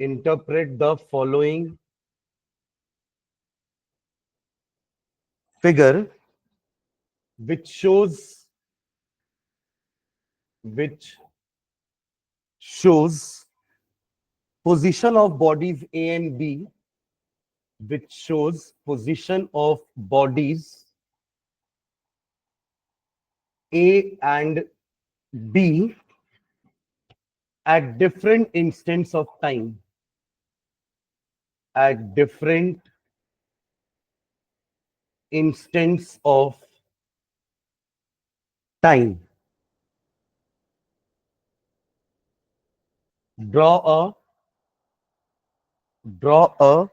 interpret the following figure which shows position of bodies A and B, which shows position of bodies A and B at different instants of time. At different instants of time. Draw a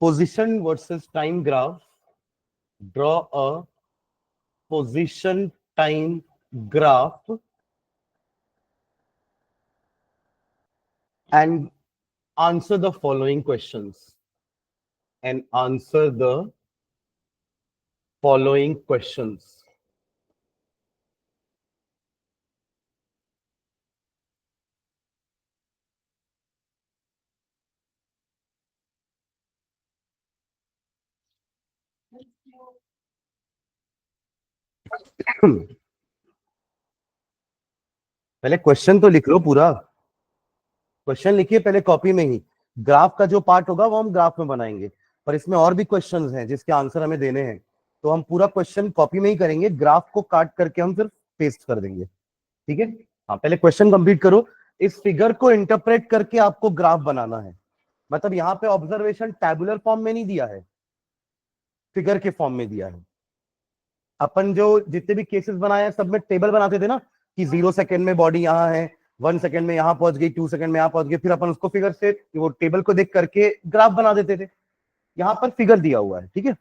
position versus time graph. Draw a position time graph and answer the following questions. And answer the following questions. पहले question तो लिख लो पूरा। Question लिखिए पहले copy में ही। Graph का जो part होगा वो हम ग्राफ में बनाएंगे, पर इसमें और भी क्वेश्चंस हैं जिसके आंसर हमें देने हैं, तो हम पूरा क्वेश्चन कॉपी में ही करेंगे, ग्राफ को काट करके हम सिर्फ पेस्ट कर देंगे। ठीक है, हाँ पहले क्वेश्चन कंप्लीट करो। इस फिगर को इंटरप्रेट करके आपको ग्राफ बनाना है। मतलब यहाँ पे ऑब्जर्वेशन टैबुलर फॉर्म में नहीं दिया है, फिगर के फॉर्म में दिया है। अपन जो जितने भी केसेस बनाए हैं सब में टेबल बनाते थे ना, कि 0 सेकंड में बॉडी यहाँ है, 1 सेकंड में यहाँ पहुंच गई, 2 सेकंड में यहाँ पहुंच गई, फिर अपन उसको फिगर से वो टेबल को देख करके ग्राफ बना देते थे। यहाँ पर फिगर दिया हुआ है, ठीक है।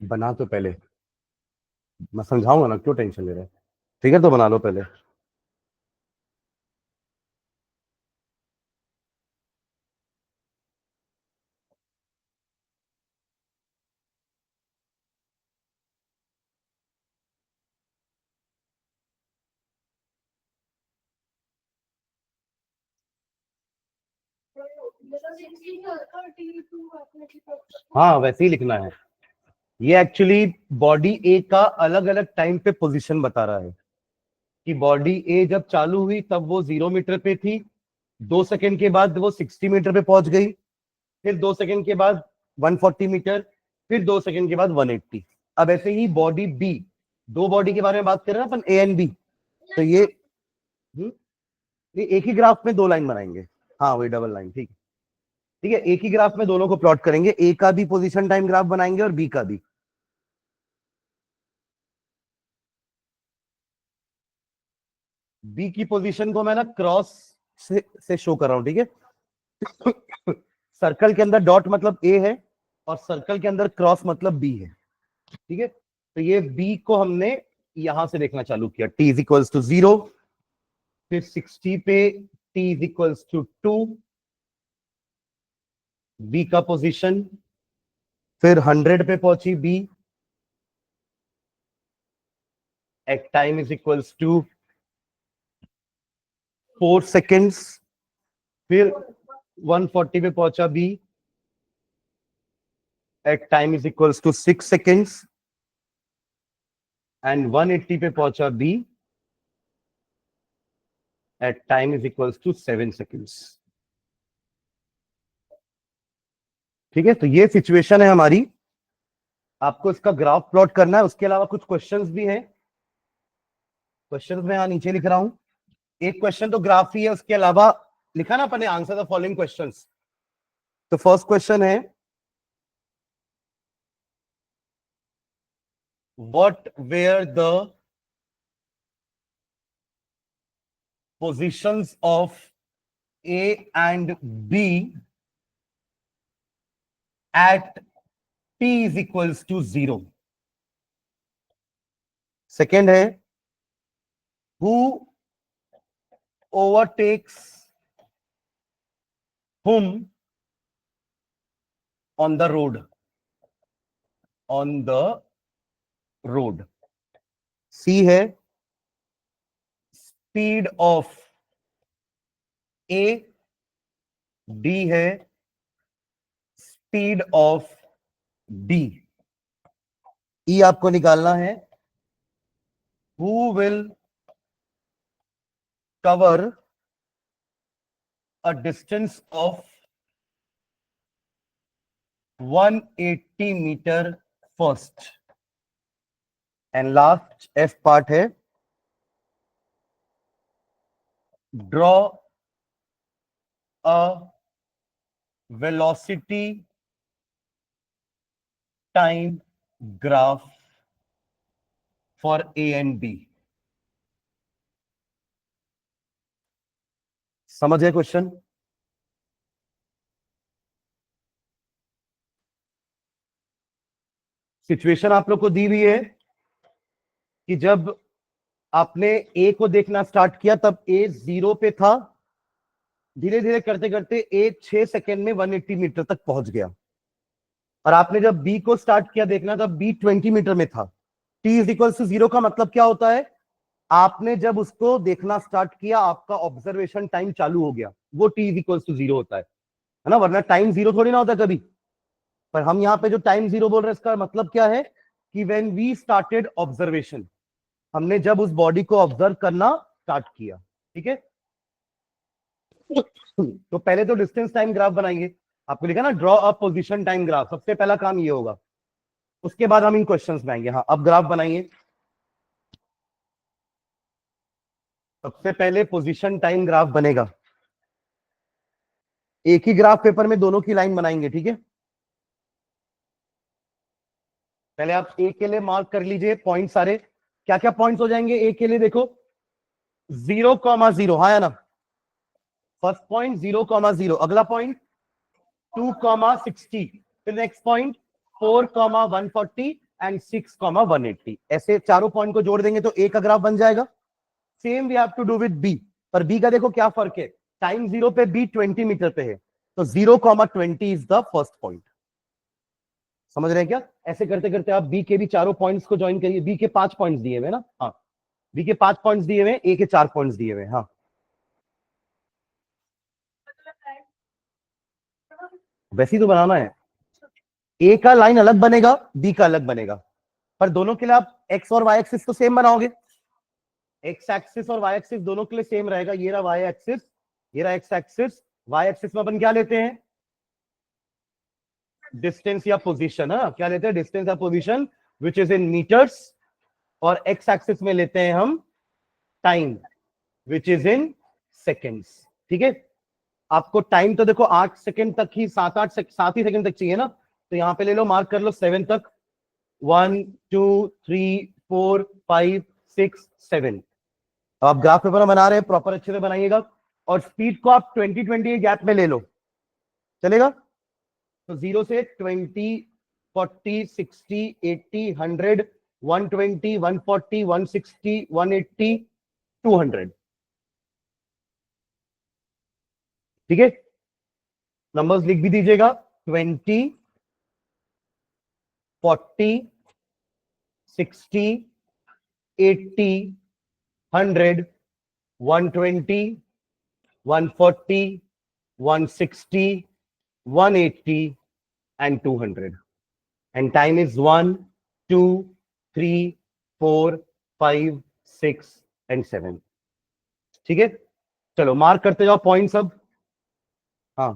बना तो पहले, मैं समझाऊंगा ना, क्यों टेंशन ले रहे हैं। फिगर तो बना लो पहले। हाँ वैसे ही लिखना है। ये एक्चुअली बॉडी ए का अलग अलग टाइम पे पोजीशन बता रहा है, कि बॉडी ए जब चालू हुई तब वो 0 मीटर पे थी, 2 सेकंड के बाद वो 60 मीटर पे पहुंच गई, फिर 2 सेकंड के बाद 140 मीटर, फिर 2 सेकंड के बाद 180। अब ऐसे ही बॉडी बी, दो बॉडी के बारे में बात कर रहे हैं अपन, ए एंड बी। तो ये एक ही ग्राफ में दो लाइन बनाएंगे। हाँ वही डबल लाइन, ठीक है। ठीक है, एक ही ग्राफ में दोनों को प्लॉट करेंगे, ए का भी पोजीशन टाइम ग्राफ बनाएंगे और बी का भी। बी की पोजीशन को मैं ना क्रॉस से शो कर रहा हूं, ठीक है। सर्कल के अंदर डॉट मतलब ए है, और सर्कल के अंदर क्रॉस मतलब बी है, ठीक है। तो ये बी को हमने यहां से देखना चालू किया, t इज इक्वल्स टू 0, फिर 60 पे t is equals to 2, B का पोजीशन, फिर 100 पे पहुंची B at time is equals to 4 seconds, फिर 140 पे पहुंचा B at time is equals to 6 seconds, and 180 पे पहुंचा B at time is equals to 7 seconds. ठीक है, तो ये सिचुएशन है हमारी। आपको इसका ग्राफ प्लॉट करना है। उसके अलावा कुछ क्वेश्चंस भी हैं। क्वेश्चंस मैं यहां नीचे लिख रहा हूं। एक क्वेश्चन तो ग्राफ ही है, उसके अलावा लिखा ना अपने आंसर द फॉलोइंग क्वेश्चंस। तो फर्स्ट क्वेश्चन है, what were the positions of A and B at t is equals to 0। Second है, who overtakes whom on the road, on the road। C है, स्पीड ऑफ ए। डी है, speed of D. ई आपको निकालना है, who will cover a distance of 180 meter first। And last F part है, draw a velocity time graph for A and B. समझ गए question? Situation आप लोग को दी हुई है कि जब आपने ए को देखना स्टार्ट किया तब ए 0 पे था, धीरे धीरे करते करते ए 6 सेकेंड में 180 मीटर तक पहुंच गया। और आपने जब बी को स्टार्ट किया देखना तब बी 20 मीटर में था। टी इज इक्वल टू 0 का मतलब क्या होता है, आपने जब उसको देखना स्टार्ट किया आपका ऑब्जर्वेशन टाइम चालू हो गया, वो टी इज इक्वल टू 0 होता है ना। वरना टाइम 0 थोड़ी ना होता कभी। पर हम यहाँ पे जो टाइम 0 बोल रहे हैं इसका मतलब क्या है कि व्हेन वी स्टार्टेड ऑब्जर्वेशन, हमने जब उस बॉडी को ऑब्जर्व करना स्टार्ट किया। ठीक है, तो पहले तो डिस्टेंस टाइम ग्राफ बनाएंगे। आपको लिखा ना draw a position time graph, सबसे पहला काम ये होगा। उसके बाद हम इन क्वेश्चंस में आएंगे। हाँ, अब ग्राफ बनाइए। सबसे पहले पोजीशन टाइम ग्राफ बनेगा। एक ही ग्राफ पेपर में दोनों की लाइन बनाएंगे। ठीक है, पहले आप ए के लिए मार्क कर लीजिए पॉइंट सारे। क्या क्या पॉइंट्स हो जाएंगे ए के लिए, देखो 0,0, हाँ या ना। फर्स्ट पॉइंट 0,0, अगला पॉइंट 2,60, फिर नेक्स्ट पॉइंट 4,140 एंड 6,180। ऐसे चारों पॉइंट को जोड़ देंगे तो ए का ग्राफ बन जाएगा। Same we have to do with B. पर बी का देखो क्या फर्क है, टाइम 0 पे बी 20 मीटर पे है, तो 0,20 इज द फर्स्ट पॉइंट। समझ रहे हैं क्या? ऐसे करते करते आप बी के भी चारों पॉइंट्स को ज्वाइन करिए। बी के 5 पॉइंट्स दिए हुए ना, हाँ, बी के 5 पॉइंट्स दिए हुए, ए के 4 पॉइंट्स दिए हुए। हाँ, वैसे ही तो बनाना है। ए का लाइन अलग बनेगा, बी का अलग बनेगा, पर दोनों के लिए आप एक्स और वाई एक्सिस तो सेम बनाओगे। एक्स एक्सिस और वाई एक्सिस दोनों के लिए सेम रहेगा। ये रहा वाई एक्सिस, ये रहा एक्स एक्सिस। वाई एक्सिस में अपन क्या लेते हैं, डिस्टेंस या पोजीशन। है क्या लेते हैं, डिस्टेंस या position which is in metres. और एक्स एक्सिस में लेते हैं हम time which is in seconds. ठीक है, आपको टाइम तो देखो 8 सेकंड तक ही, 7 ही सेकंड तक चाहिए ना, तो यहां पे ले लो, मार्क कर लो 7 तक। 1 2 3 4 5 6 7। अब आप ग्राफ पेपर बना रहे हैं, प्रॉपर अच्छे से बनाइएगा। और स्पीड को आप 20-20 गैप में ले लो, चलेगा। तो 0 से 20 40 60 80 100 120 140 160 180 200। ठीक है, नंबर्स लिख भी दीजिएगा। 20 40 60 80 100 120 140 160 180 and 200, and time is 1 2 3 4 5 6 and 7। ठीक है, चलो मार्क करते जाओ पॉइंट सब। हाँ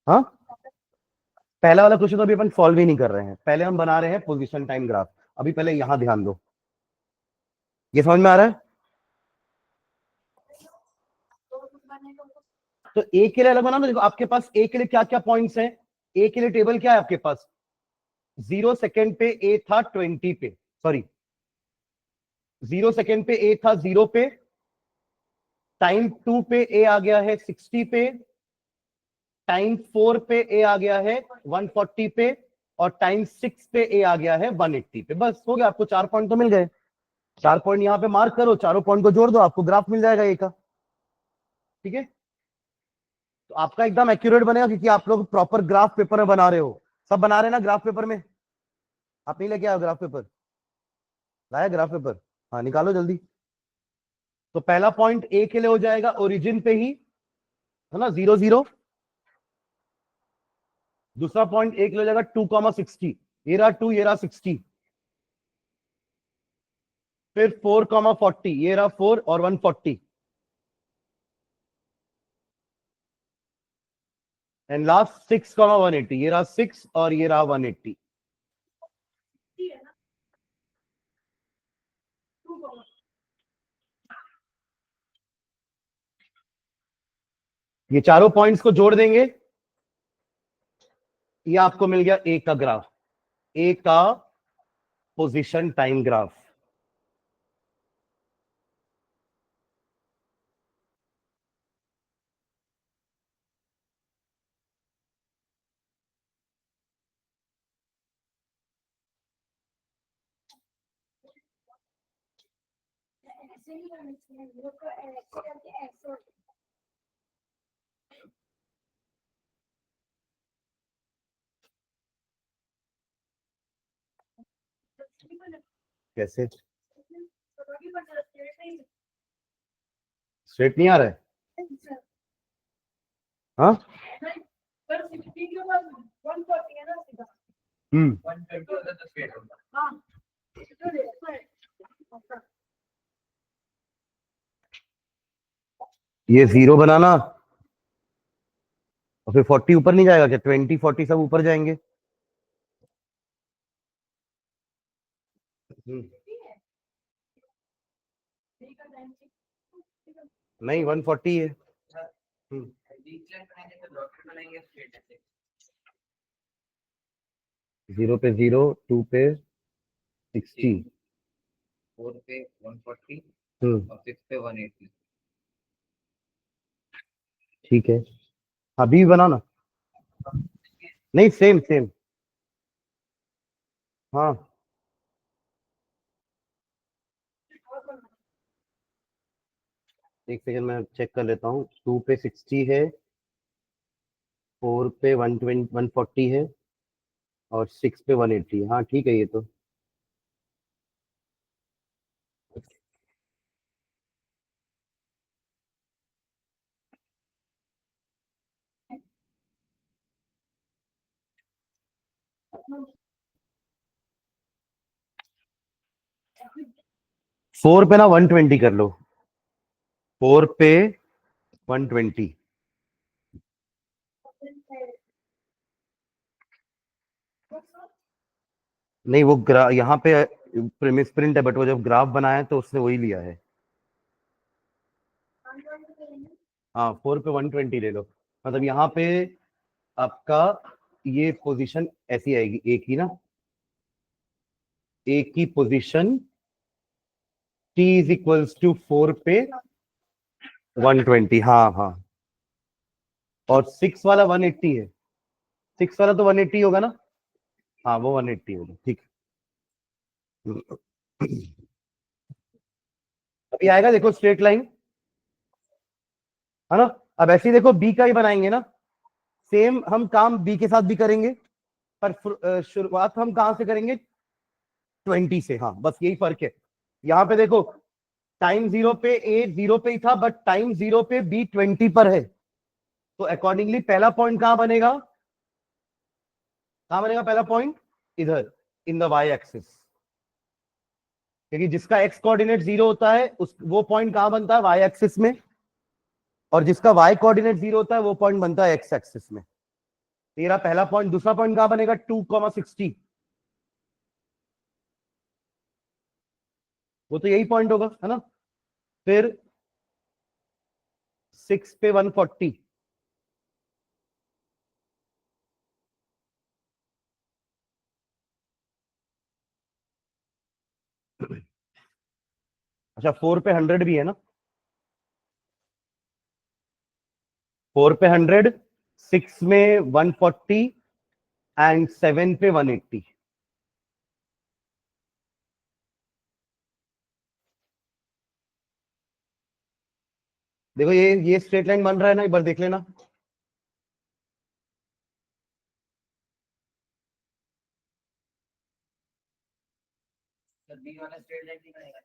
हाँ, पहला वाला क्वेश्चन तो अभी अपन सॉल्व ही नहीं कर रहे हैं, पहले हम बना रहे हैं पोजीशन टाइम ग्राफ। अभी पहले यहां ध्यान दो, ये समझ में आ रहा है? तो ए के लिए अलग बना, देखो आपके पास ए के लिए क्या क्या पॉइंट्स हैं। ए के लिए टेबल क्या है आपके पास, 0 सेकेंड पे ए था 20 पे, सॉरी 0 सेकेंड पे ए था 0 पे, टाइम 2 पे ए आ गया है 60 पे, टाइम 4 पे ए आ गया है 140 पे, और टाइम 6 पे ए आ गया है 180 पे। बस हो गया, आपको 4 पॉइंट तो मिल गए। 4 पॉइंट यहां पे मार्क करो, चारों पॉइंट को जोड़ दो, आपको ग्राफ मिल जाएगा ए का। ठीक है, तो आपका एकदम एक्यूरेट बनेगा, क्योंकि आप लोग प्रॉपर ग्राफ पेपर में बना रहे हो। सब बना रहे हैं ना ग्राफ पेपर में? आप नहीं लेके आओ ग्राफ पेपर? लाया ग्राफ पेपर? हाँ निकालो जल्दी। तो पहला पॉइंट ए के लिए हो जाएगा ओरिजिन पे ही, है ना, 0 0। दूसरा पॉइंट ए के लिए हो जाएगा 2,60, ये रहा 2, ये रहा 60। फिर 4,40, ये रहा 4 और 140। एंड लास्ट 6,180, ये रहा 6 और ये रहा 180। ये चारों पॉइंट्स को जोड़ देंगे, ये आपको मिल गया ए का ग्राफ, ए का पोजीशन टाइम ग्राफ। कैसे स्ट्रेट नहीं आ रहा है? हाँ ये 0 बनाना, और फिर 40 ऊपर नहीं जाएगा क्या? 20 40 सब ऊपर जाएंगे। नहीं 140 है। 0 पे 0, 2 पे 60, 4 पे 140 हम्म और 6 पे 180। ठीक है, अभी बनाना। नहीं सेम सेम, हाँ एक सेकंड मैं चेक कर लेता हूँ। 2 पे 60 है, 4 पे 120 140 है, और 6 पे 180 है। हाँ ठीक है ये तो। फोर पे ना 120 कर लो, 4 पे 120। नहीं वो यहाँ पे प्रीमिस प्रिंट है, बट वो जब ग्राफ बनाया तो उसने वही लिया है। हाँ 4 पे 120 ले लो, मतलब यहाँ पे आपका ये पोजीशन ऐसी आएगी, एक ही ना, एक ही position t is equals to 4 पे 120। हाँ हाँ, और 6 वाला 180 है, 6 वाला तो 180 होगा ना। हाँ वो 180 होगा, ठीक है। अभी आएगा देखो स्ट्रेट लाइन, है ना। अब ऐसे ही देखो बी का ही बनाएंगे ना, सेम हम काम बी के साथ भी करेंगे, पर शुरुआत हम कहां से करेंगे, 20 से। हाँ बस यही फर्क है। यहाँ पे देखो टाइम 0 पे ए 0 पे ही था, बट टाइम 0 पे बी 20 पर है, तो अकॉर्डिंगली पहला पॉइंट कहां बनेगा, कहां बनेगा पहला पॉइंट, इधर। इन द वाई एक्सिस, क्योंकि जिसका एक्स कोऑर्डिनेट 0 होता है उस वो पॉइंट कहां बनता है, वाई एक्सिस में, और जिसका वाई कोऑर्डिनेट 0 होता है वो पॉइंट बनता है एक्स एक्सिस में। तेरा पहला पॉइंट, दूसरा पॉइंट कहां बनेगा, 2,60, वो तो यही पॉइंट होगा, है ना। फिर 6 पे 140, अच्छा 4 पे 100 भी है ना, 4 पे 100, 6 में 140 एंड 7 पे 180। देखो ये स्ट्रेट लाइन बन रहा है ना, एक बार देख लेना। सर बी वाला स्ट्रेट लाइन नहीं बनेगा,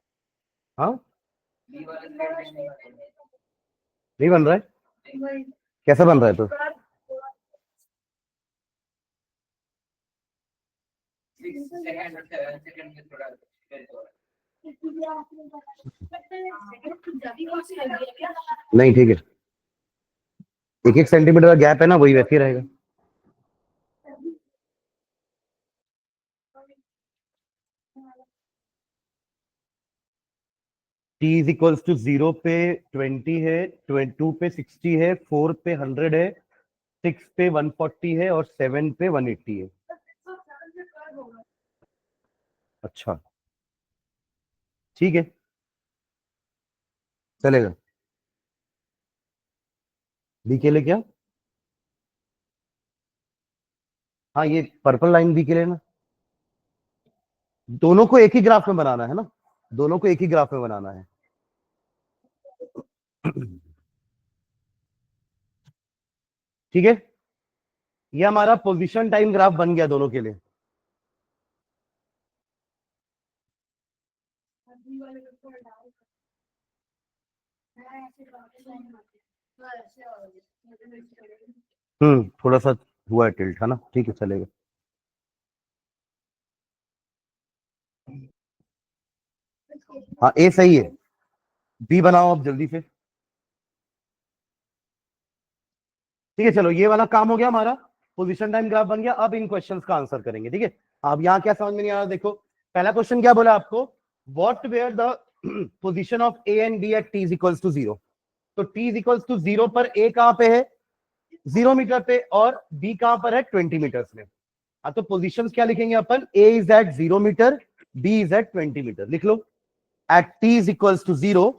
हाँ बी वाला स्ट्रेट लाइन नहीं बनेगा। नहीं बन रहा है, कैसा बन रहा है तो, 6 सेकंड और 7 सेकंड में थोड़ा स्ट्रेच हो रहा नहीं ठीक है, 1-1 सेंटीमीटर का गैप है ना, वही वैसे ही रहेगा। t इज इक्वल्स टू 0 पे 20 है, 2 पे 60 है, 4 पे 100 है, 6 पे 140 है और 7 पे 180 है। अच्छा ठीक है, चलेगा। बी के लिए क्या, हाँ ये पर्पल लाइन बी के लिए ना, दोनों को एक ही ग्राफ में बनाना है ना, दोनों को एक ही ग्राफ में बनाना है। ठीक है, ये हमारा पोजीशन टाइम ग्राफ बन गया दोनों के लिए। थोड़ा सा हुआ है टिल्ट, है ना, ठीक है चलेगा। हाँ ए सही है, बी बनाओ अब जल्दी से। ठीक है चलो, ये वाला काम हो गया हमारा, पोजीशन टाइम ग्राफ बन गया। अब इन क्वेश्चंस का आंसर करेंगे, ठीक है। अब यहाँ क्या समझ में नहीं आ रहा, देखो पहला क्वेश्चन क्या बोला आपको, what were the position of A and B at T is equals to 0। तो टी इज इक्वल्स टू 0 पर ए कहां पे है, 0 मीटर पे, और बी कहां पर है, 20 मीटर्स में। हाँ तो पोजीशंस क्या लिखेंगे अपन, A is at 0 metre, B is at 20 metre, लिख लो। At T is equals to 0,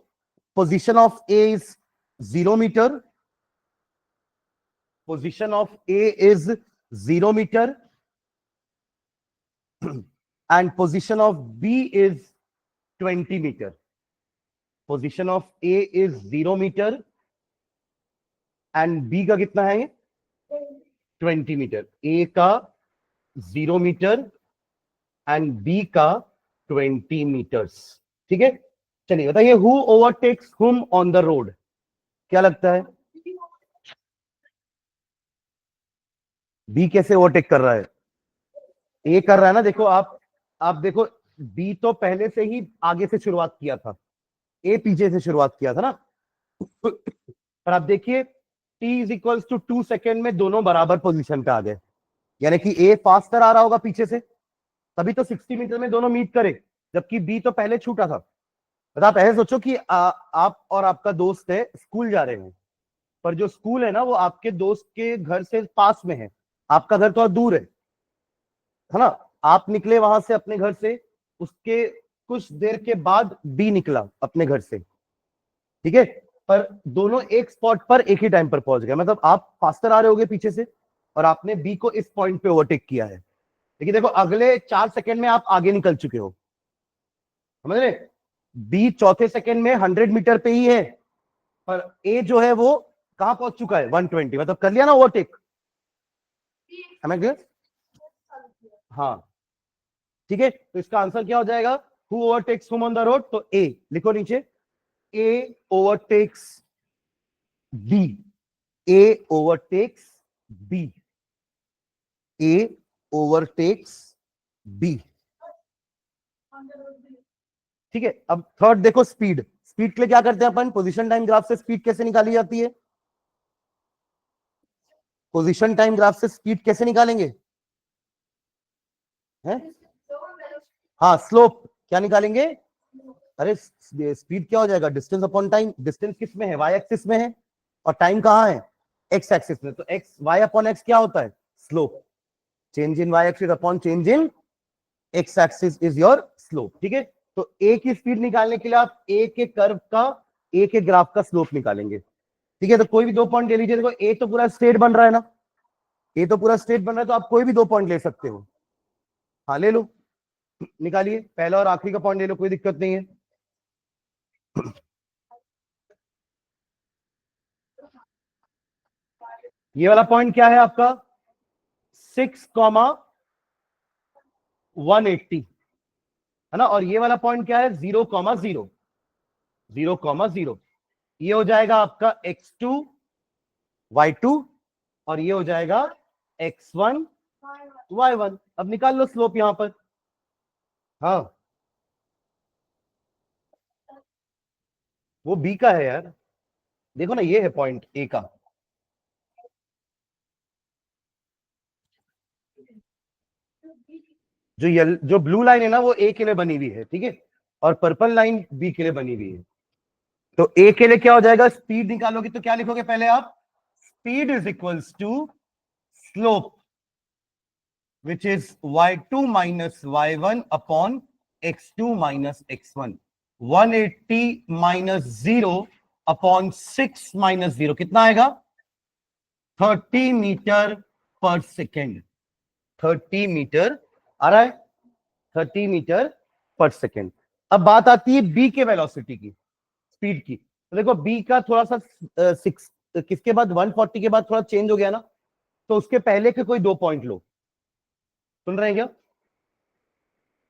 position of A is 0 metre, position of A is 0 meter and position of B is 20 meter. Position of A is 0 meter and B का कितना है, 20 metre. A का 0 metre and B का 20 metres. ठीक है, चलिए बताइए, who overtakes हुम ऑन द रोड, क्या लगता है, B कैसे ओवरटेक कर रहा है, ए कर रहा है ना। देखो आप देखो, बी तो पहले से ही आगे से शुरुआत किया था, ए पीछे से शुरुआत किया था ना। पर आप देखिए t is equals to 2 second में दोनों बराबर पोजीशन पे आ गए, यानी कि ए फास्टर आ रहा होगा पीछे से, तभी तो 60 मीटर में दोनों मीट करे, जबकि बी तो पहले छूटा था। मतलब आप ऐसे सोचो कि आप और आपका दोस्त है, स्कूल जा रहे हैं, पर जो स्कूल है ना वो आपके दोस्त के घर से पास में है, आपका घर थोड़ा दूर है ना। आप निकले वहां से अपने घर से, उसके कुछ देर के बाद बी निकला अपने घर से, ठीक है। पर दोनों एक स्पॉट पर एक ही टाइम पर पहुंच गए, मतलब आप फास्टर आ रहे होगे पीछे से और आपने बी को इस पॉइंट पे ओवरटेक किया है, लेकिन देखो अगले 4 सेकंड में आप आगे निकल चुके हो, समझ रहे। बी चौथे सेकंड में 100 मीटर पे ही है, पर ए जो है वो कहां पहुंच चुका है, 120, मतलब कर लिया ना ओवरटेक, समझ गए। हाँ ठीक है, तो इसका आंसर क्या हो जाएगा, हु ओवरटेक्स हुम ऑन द रोड, तो ए लिखो नीचे, ए ओवरटेक्स बी, ए ओवरटेक्स बी, ए ओवरटेक्स बी। ठीक है, अब थर्ड देखो, स्पीड। स्पीड के लिए क्या करते हैं अपन? पोजीशन टाइम ग्राफ से स्पीड कैसे निकाली जाती है? पोजीशन टाइम ग्राफ से स्पीड कैसे निकालेंगे? हैं? हाँ, स्लोप। क्या निकालेंगे? अरे स्पीड क्या हो जाएगा? Distance upon time. डिस्टेंस किस में है? वाई एक्सिस में है, और टाइम कहाँ है? एक्स एक्सिस में। तो एक्स, वाई अपॉन एक्स क्या होता है? Slope. Change in y axis upon change in x axis is your slope. ठीक है, तो ए की स्पीड निकालने के लिए आप ए के कर्व का, ए के ग्राफ का स्लोप निकालेंगे। ठीक है, तो कोई भी दो पॉइंट ले लीजिए। देखो ए तो पूरा स्ट्रेट बन रहा है ना, ए तो पूरा स्ट्रेट बन रहा है, तो आप कोई भी दो पॉइंट ले सकते हो। हाँ, ले लो, निकालिए। पहला और आखिरी का पॉइंट ले लो, कोई दिक्कत नहीं है। ये वाला पॉइंट क्या है आपका? 6,180 है ना, और ये वाला पॉइंट क्या है? 0,0, 0,0। ये हो जाएगा आपका x2 y2, और ये हो जाएगा x1 y1। अब निकाल लो स्लोप यहां पर। हाँ, वो बी का है यार, देखो ना, ये है पॉइंट ए का। जो ब्लू लाइन है ना, वो ए के लिए बनी हुई है, ठीक है, और पर्पल लाइन बी के लिए बनी हुई है। तो ए के लिए क्या हो जाएगा? स्पीड निकालोगे तो क्या लिखोगे पहले आप? Speed is equals to slope which is y2 minus y1 upon x2 minus x1। 180 minus 0 upon 6 minus 0 कितना आएगा? 30 मीटर पर सेकेंड। 30 मीटर आ रहा है, 30 मीटर पर सेकेंड। अब बात आती है बी के वेलोसिटी की, स्पीड की। तो देखो बी का थोड़ा सा सिक्स किसके बाद, 140 के बाद थोड़ा चेंज हो गया ना, तो उसके पहले के कोई दो पॉइंट लो। सुन रहे हैं क्या?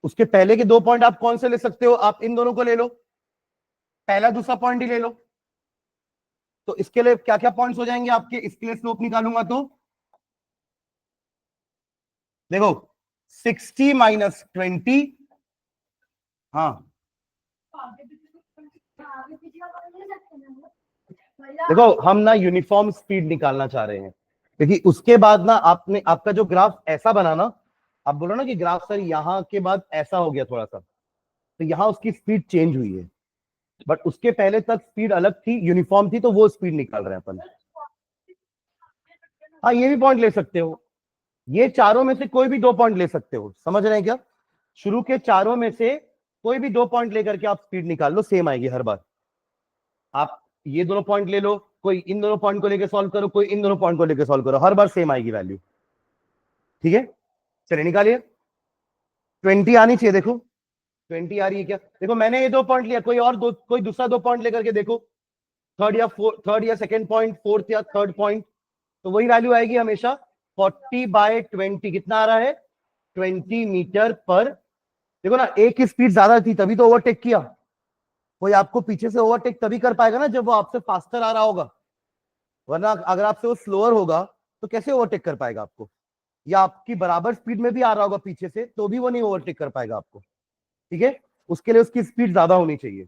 उसके पहले के दो पॉइंट आप कौन से ले सकते हो? आप इन दोनों को ले लो, पहला दूसरा पॉइंट ही ले लो। तो इसके लिए क्या क्या पॉइंट्स हो जाएंगे आपके? इसके लिए स्लोप निकालूंगा तो देखो 60 माइनस 20। हाँ, देखो हम ना यूनिफॉर्म स्पीड निकालना चाह रहे हैं, क्योंकि उसके बाद ना आपने, आपका जो ग्राफ ऐसा बना ना, आप बोलो ना कि ग्राफ सर यहाँ के बाद ऐसा हो गया थोड़ा सा, तो यहाँ उसकी स्पीड चेंज हुई है, बट उसके पहले तक स्पीड अलग थी, यूनिफॉर्म थी, तो वो स्पीड निकाल रहे हैं अपन। हाँ, ये भी पॉइंट ले सकते हो, ये चारों में से कोई भी दो पॉइंट ले सकते हो, समझ रहे हैं क्या? शुरू के चारों में से कोई भी दो पॉइंट लेकर के आप स्पीड निकाल लो, सेम आएगी हर बार। आप ये दोनों पॉइंट ले लो, कोई इन दोनों पॉइंट को लेकर सॉल्व करो, कोई इन दोनों पॉइंट को लेकर सॉल्व करो, हर बार सेम आएगी वैल्यू। ठीक है, चलिए निकालिए। 20 आनी चाहिए, देखो 20 आ रही है क्या? देखो मैंने ये दो पॉइंट लिया, कोई और दो, कोई दूसरा दो पॉइंट लेकर के देखो, थर्ड या सेकंड पॉइंट, फोर्थ या थर्ड पॉइंट, तो वही वैल्यू आएगी हमेशा। 40/20 कितना आ रहा है? 20 मीटर पर। देखो ना, एक की स्पीड ज्यादा थी तभी तो ओवरटेक किया। कोई आपको पीछे से ओवरटेक तभी कर पाएगा ना जब वो आपसे फास्टर आ रहा होगा, वरना अगर आपसे वो स्लोअर होगा तो कैसे ओवरटेक कर पाएगा आपको? या आपकी बराबर स्पीड में भी आ रहा होगा पीछे से, तो भी वो नहीं ओवरटेक कर पाएगा आपको। ठीक है, उसके लिए उसकी स्पीड ज्यादा होनी चाहिए।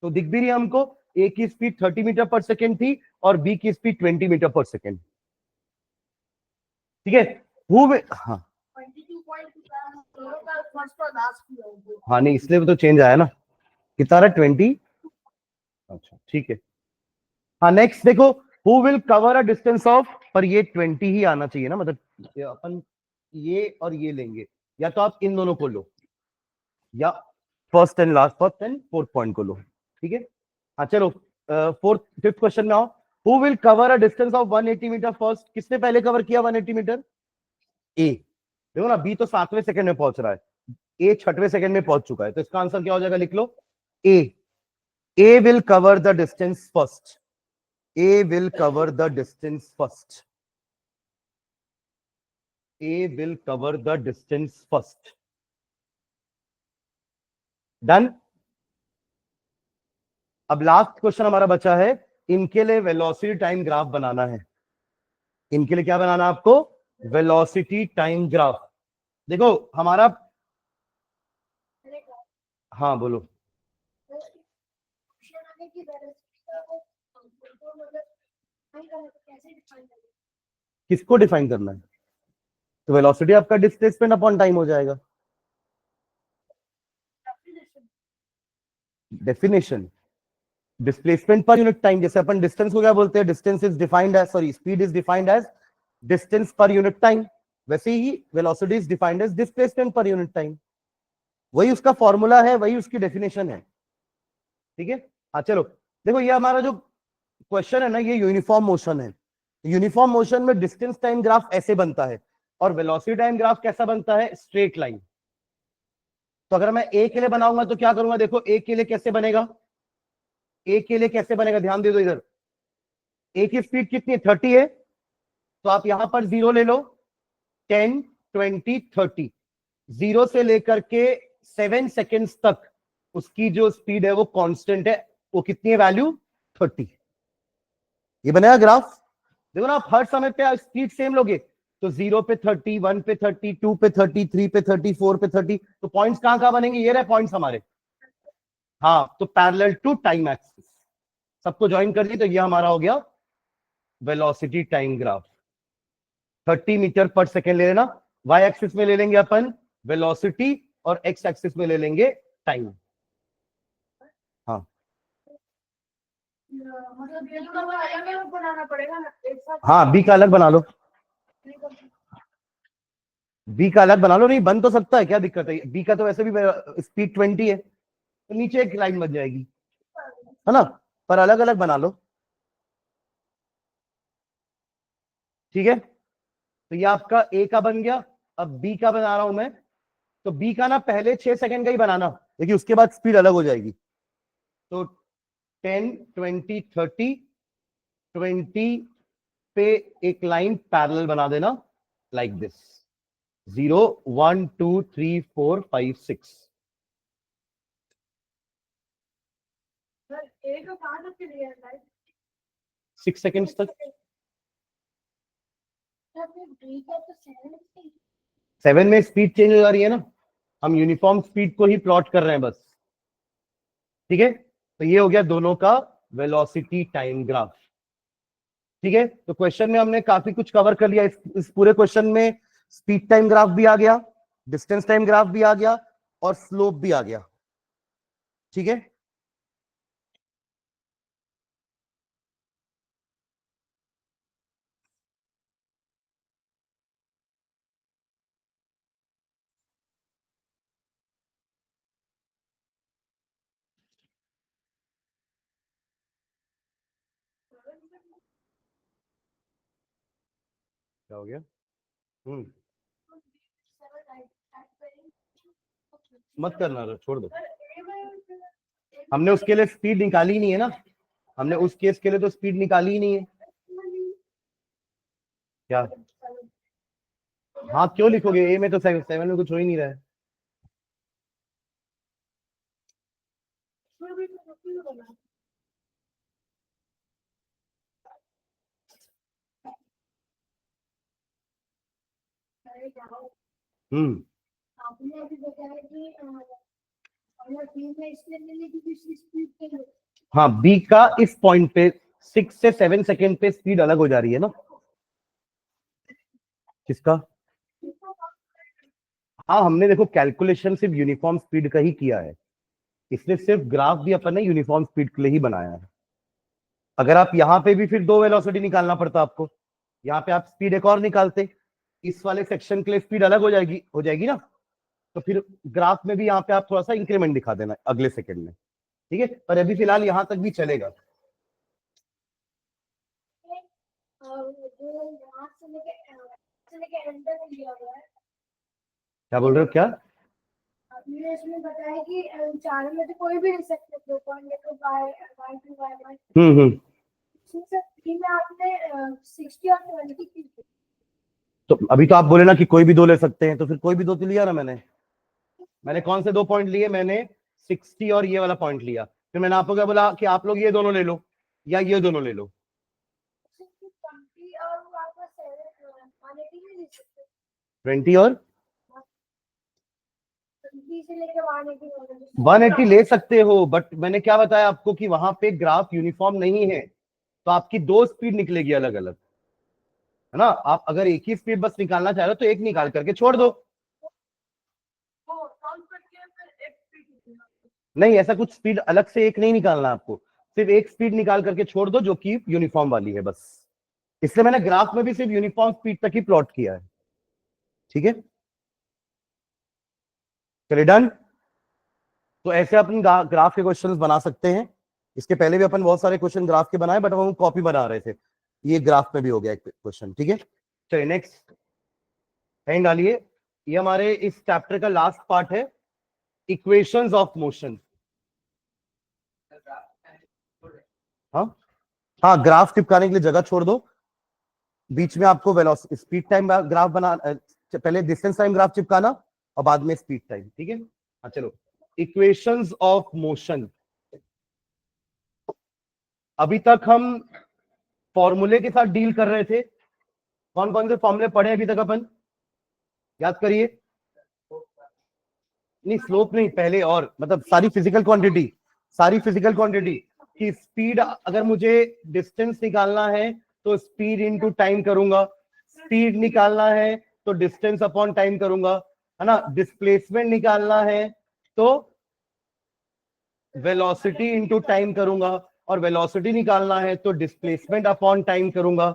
तो दिख भी रही है हमको, ए की स्पीड 30 मीटर पर सेकेंड थी और बी की स्पीड 20 मीटर पर सेकेंड। ठीक है, हाँ हाँ, नहीं इसलिए तो चेंज आया ना। कितना रहा? 20। अच्छा ठीक है। हाँ, नेक्स्ट देखो, who will cover a distance of, पर ये 20 ही आना चाहिए ना, मतलब अपन ये और ये लेंगे, या तो आप इन दोनों को लो, या first and last, first and fourth point को लो। ठीक है, हाँ चलो, फोर्थ फिफ्थ क्वेश्चन में आओ। Who will cover a distance of 180 metre first? किसने पहले कवर किया 180 मीटर? ए। देखो ना, बी तो 7वें सेकंड में पहुंच रहा है, ए 6वें सेकंड में पहुंच चुका है, तो इसका आंसर क्या हो जाएगा? लिख लो A. A will cover the distance first. A will cover the distance first. A will cover the distance first. Done. अब लास्ट क्वेश्चन हमारा बचा है, इनके लिए वेलोसिटी टाइम ग्राफ बनाना है। इनके लिए क्या बनाना है आपको? Velocity time graph. देखो हमारा हाँ बोलो। किसको डिफाइन करना है? तो वेलोसिटी आपका डिस्प्लेसमेंट अपॉन टाइम हो जाएगा। Definition displacement per unit time, जैसे अपन डिस्टेंस को क्या बोलते हैं, distance is defined as, sorry speed is defined as distance per unit time, वैसे ही velocity is defined as displacement per unit time. वही उसका फॉर्मूला है, वही उसकी डेफिनेशन है। ठीक है। हाँ चलो, देखो ये हमारा जो क्वेश्चन है ना, ये यूनिफॉर्म मोशन है। यूनिफॉर्म मोशन में डिस्टेंस टाइम ग्राफ ऐसे बनता है, और वेलोसिटी टाइम ग्राफ कैसा बनता है, स्ट्रेट लाइन। तो अगर मैं ए के लिए बनाऊंगा तो क्या करूंगा, देखो ए के लिए कैसे बनेगा, ए के लिए कैसे बनेगा, ध्यान दे दो इधर। ए की स्पीड कितनी है, 30 है, तो आप यहां पर 0 ले लो, 10 20 30, 0 से लेकर के 7 सेकेंड्स तक उसकी जो स्पीड है वो कांस्टेंट है। वो कितनी है वैल्यू, 30। ये बनेगा ग्राफ। देखो ना, आप हर समय पे स्पीड सेम लोगे, तो 0 पे 30, 1 पे 30, 2 पे 30, 3 पे 30, 4 पे 30, तो पॉइंट्स कहां कहां बनेंगे, ये रहे पॉइंट्स हमारे। हाँ, तो पैरेलल टू टाइम एक्सिस सबको ज्वाइन कर ली, तो ये हमारा हो गया वेलोसिटी टाइम ग्राफ। 30 मीटर पर सेकेंड ले लेना, वाई एक्सिस में ले लेंगे अपन वेलोसिटी, और एक्स एक्सिस में ले लेंगे टाइम। हाँ मतलब ये तो अलग अलग बनाना पड़ेगा ना, एक साथ हाँ, बी का अलग बना लो, बी का अलग बना लो। नहीं बन तो सकता है, क्या दिक्कत है, बी का तो वैसे भी स्पीड 20 है, तो नीचे एक लाइन बन जाएगी, है ना, पर अलग अलग बना लो। ठीक है, तो ये आपका ए का बन गया। अब बी का बना रहा हूं मैं, तो बी का ना पहले 6 सेकंड का ही बनाना, देखिए उसके बाद स्पीड अलग हो जाएगी। तो 10 20 30, 20 पे एक लाइन पैरेलल बना देना, लाइक दिस, 0 1 2 3 4 5 6, सर एक तो कहां तक के लिए है 6 सेकंड्स तक। सर फिर बी का तो 7 7 में स्पीड चेंज हो जा रही है ना, हम यूनिफॉर्म स्पीड को ही प्लॉट कर रहे हैं बस। ठीक है, तो ये हो गया दोनों का वेलोसिटी टाइम ग्राफ। ठीक है, तो क्वेश्चन में हमने काफी कुछ कवर कर लिया। इस पूरे क्वेश्चन में स्पीड टाइम ग्राफ भी आ गया, डिस्टेंस टाइम ग्राफ भी आ गया, और स्लोप भी आ गया। ठीक है, क्या हो गया? मत करना, छोड़ दो, हमने उसके लिए स्पीड निकाली ही नहीं है ना, हमने उस केस के लिए तो स्पीड निकाली ही नहीं है। क्या? हाँ क्यों लिखोगे, ए में तो 7 में कुछ हो ही नहीं रहा है। हम्म आपने अभी बताया कि हमने बी में इसलिए ले ली क्योंकि इसकी स्पीड के लिए हाँ, बी का इस पॉइंट पे 6 से 7 सेकेंड पे स्पीड अलग हो जा रही है ना। किसका? हाँ, हमने देखो कैलकुलेशन सिर्फ यूनिफॉर्म स्पीड का ही किया है, इसलिए सिर्फ ग्राफ भी अपन ने यूनिफॉर्म स्पीड के लिए ही बनाया है। अगर आप यहाँ पे भी फिर दो वेलोसिटी निकालना पड़ता आपको, यहाँ पे आप स्पीड एक और निकालते, इस वाले सेक्शन के लिए स्पीड अलग हो जाएगी ना, तो फिर ग्राफ में भी यहाँ पे आप थोड़ा सा इंक्रीमेंट दिखा देना अगले सेकंड में। ठीक है, पर अभी फिलहाल यहाँ तक भी चलेगा। जो यहाँ से लेके एंड तक लिया हुआ है। क्या बोल रहे हो, क्या? आपने इसमें बताया कि चारों में से कोई भी ले सकते हैं, 2.2 y2 y1। हम्म। सर थ्री में आपने 60 और 20 की थी। तो अभी तो आप बोले ना कि कोई भी दो ले सकते हैं, तो फिर कोई भी दो तो लिया ना मैंने कौन से दो पॉइंट लिए, मैंने 60 और ये वाला पॉइंट लिया, फिर मैंने आपको क्या बोला कि आप लोग ये दोनों ले लो या ये दोनों ले लो। 20 और आपका 7 180 में ले सकते हैं। 20 और बी से लेके 180 180 ले सकते हो, बट मैंने क्या बताया आपको कि वहां पे ग्राफ यूनिफॉर्म नहीं है, तो आपकी दो स्पीड निकलेगी अलग अलग, है ना। आप अगर एक ही स्पीड बस निकालना चाह रहे हो तो एक निकाल करके छोड़ दो। नहीं, ऐसा कुछ स्पीड अलग से एक नहीं निकालना आपको, सिर्फ एक स्पीड निकाल करके छोड़ दो जो कि यूनिफॉर्म वाली है बस। इसलिए मैंने ग्राफ में भी सिर्फ यूनिफॉर्म स्पीड तक ही प्लॉट किया है, ठीक है। चलिए डन। तो ऐसे अपन ग्राफ के क्वेश्चंस बना सकते हैं। इसके पहले भी अपन बहुत सारे क्वेश्चन ग्राफ के बनाए, बट हम कॉपी बना रहे थे, ये ग्राफ में भी हो गया एक क्वेश्चन, ठीक है। चलिए नेक्स्ट हेडिंग डालिए। ये हमारे इस चैप्टर का लास्ट पार्ट है, इक्वेशंस ऑफ मोशन। हाँ हाँ, ग्राफ चिपकाने के लिए जगह छोड़ दो, बीच में आपको वेलोसिटी स्पीड टाइम ग्राफ बना, पहले डिस्टेंस टाइम ग्राफ चिपकाना और बाद में स्पीड टाइम, ठीक है। हाँ चलो, इक्वेशंस ऑफ मोशन। अभी तक हम फॉर्मूले के साथ डील कर रहे थे। कौन कौन से फॉर्मूले पढ़े अभी तक अपन, याद करिए। नहीं स्लोप नहीं, पहले और मतलब सारी फिजिकल क्वांटिटी की स्पीड, अगर मुझे डिस्टेंस निकालना है तो स्पीड इनटू टाइम करूंगा, स्पीड निकालना है तो डिस्टेंस अपॉन टाइम करूंगा, है ना। डिस्प्लेसमेंट निकालना है तो वेलोसिटी इनटू टाइम करूंगा, और वेलोसिटी निकालना है तो डिस्प्लेसमेंट अपॉन टाइम करूंगा।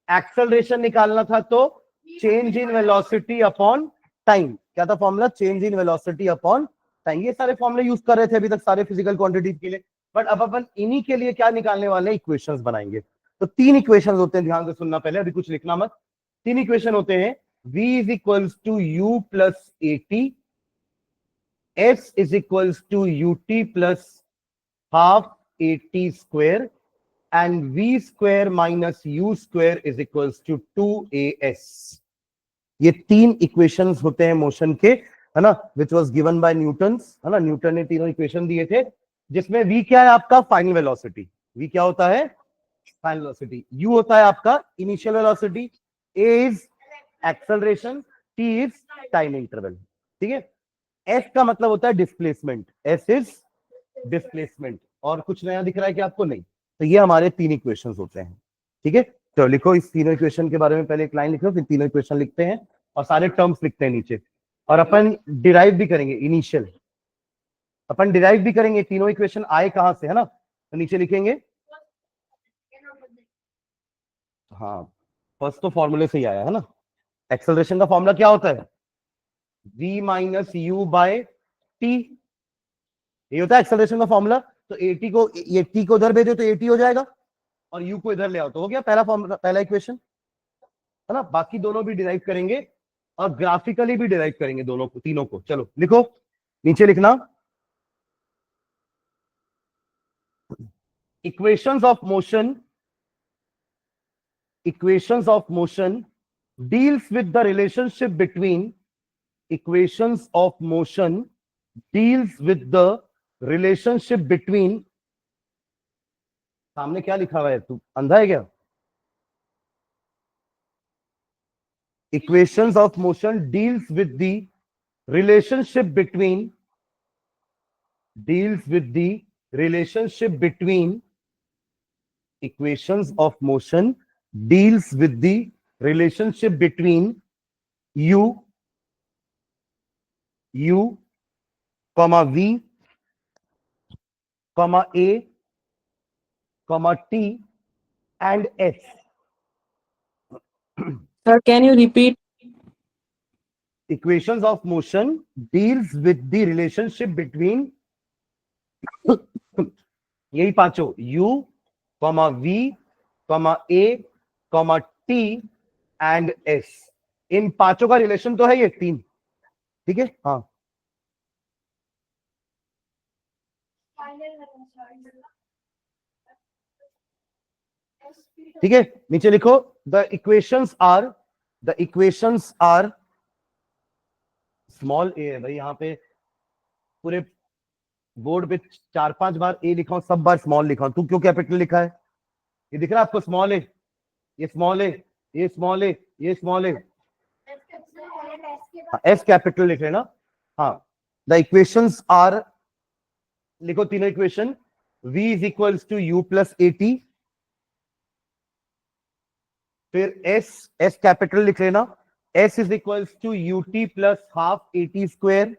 एक्सेलरेशन निकालना था तो change in velocity upon time. क्या था formula? Change in velocity upon time. ये सारे फॉर्मूले यूज कर रहे थे अभी तक सारे फिजिकल क्वांटिटीज के लिए, बट अब अपन इन्हीं के लिए क्या निकालने वाले हैं, इक्वेशंस बनाएंगे। तो तीन इक्वेशंस होते हैं, ध्यान से सुनना, पहले अभी कुछ लिखना मत। तीन इक्वेशन होते हैं, v is equals to u plus at, s is equals to ut plus half at square, and v square minus u square is equals to 2as। ये तीन इक्वेशंस होते हैं मोशन के, है ना, which was given by Newton, है ना। Newton ने तीनों इक्वेशन दिए थे, जिसमें v क्या है आपका? Final velocity. v क्या होता है? Final velocity. u होता है आपका initial velocity, a is acceleration, t is time interval, ठीक है। s का मतलब होता है डिस्प्लेसमेंट, s इज डिस्प्लेसमेंट। और कुछ नया दिख रहा है कि आपको? नहीं। तो ये हमारे तीन इक्वेशंस होते हैं, ठीक है। तो लिखो इस तीनों इक्वेशन के बारे में, पहले एक लाइन लिखो, फिर तीनों इक्वेशन लिखते हैं और सारे टर्म्स लिखते हैं नीचे, और अपन डिराइव भी करेंगे इनिशियल, अपन डिराइव भी करेंगे तीनों इक्वेशन आए कहां से, है ना। तो नीचे लिखेंगे, हाँ फर्स्ट तो फॉर्मूले से ही आया है ना। एक्सेलरेशन का फॉर्मूला क्या होता है? v minus u by t, ये होता है एक्सेलरेशन का फॉर्मूला। तो एटी को, ये टी को उधर भेजो तो एटी हो जाएगा, और यू को इधर ले आओ तो हो गया पहला फॉर्मूला, पहला इक्वेशन, है ना। बाकी दोनों भी डिराइव करेंगे और ग्राफिकली भी डिराइव करेंगे दोनों को, तीनों को। चलो लिखो, नीचे लिखना, equations of motion, equations of motion deals with the relationship between, equations of motion deals with the relationship between, सामने क्या लिखा हुआ है, तू अंधा है क्या? Equations of motion deals with the relationship between, equations of motion deals with the relationship between u, comma v, comma a, comma t and s. Sir, can you repeat? Equations of motion deals with the relationship between यही पांचों, u, comma v, comma a, comma t and s। इन पांचों का relation तो है ये तीन, ठीक है। हाँ ठीक है, नीचे लिखो, द इक्वेशंस आर, स्मॉल ए है भाई, यहाँ पे पूरे बोर्ड पे 4-5 बार ए लिखा हूं, सब बार स्मॉल लिखा हूं। तू क्यों कैपिटल लिखा है? ये दिख रहा है आपको? स्मॉल ए, ये स्मॉल ए, ये स्मॉल ए, ये स्मॉल ए, एस कैपिटल लिख लेना। हाँ द इक्वेशंस आर, लिखो तीनों equation, v is equals to u plus a t, फिर s कैपिटल लिख लेना, s is equals to u t plus half a t square,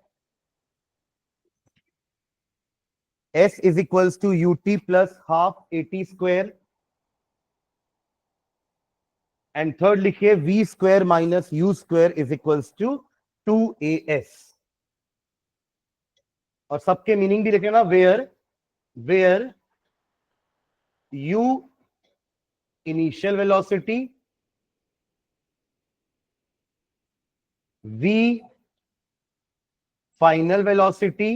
s is equals to u t plus half a t square, and third लिखिए v square minus u square is equals to 2as, और सबके meaning भी लिख लेना, where u initial velocity, v final velocity,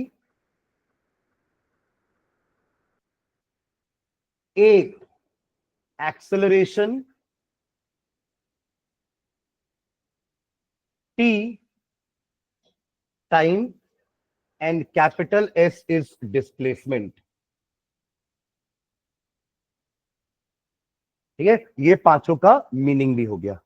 a acceleration, t time, and capital S is displacement. ठीक है, ये पांचों का मीनिंग भी हो गया।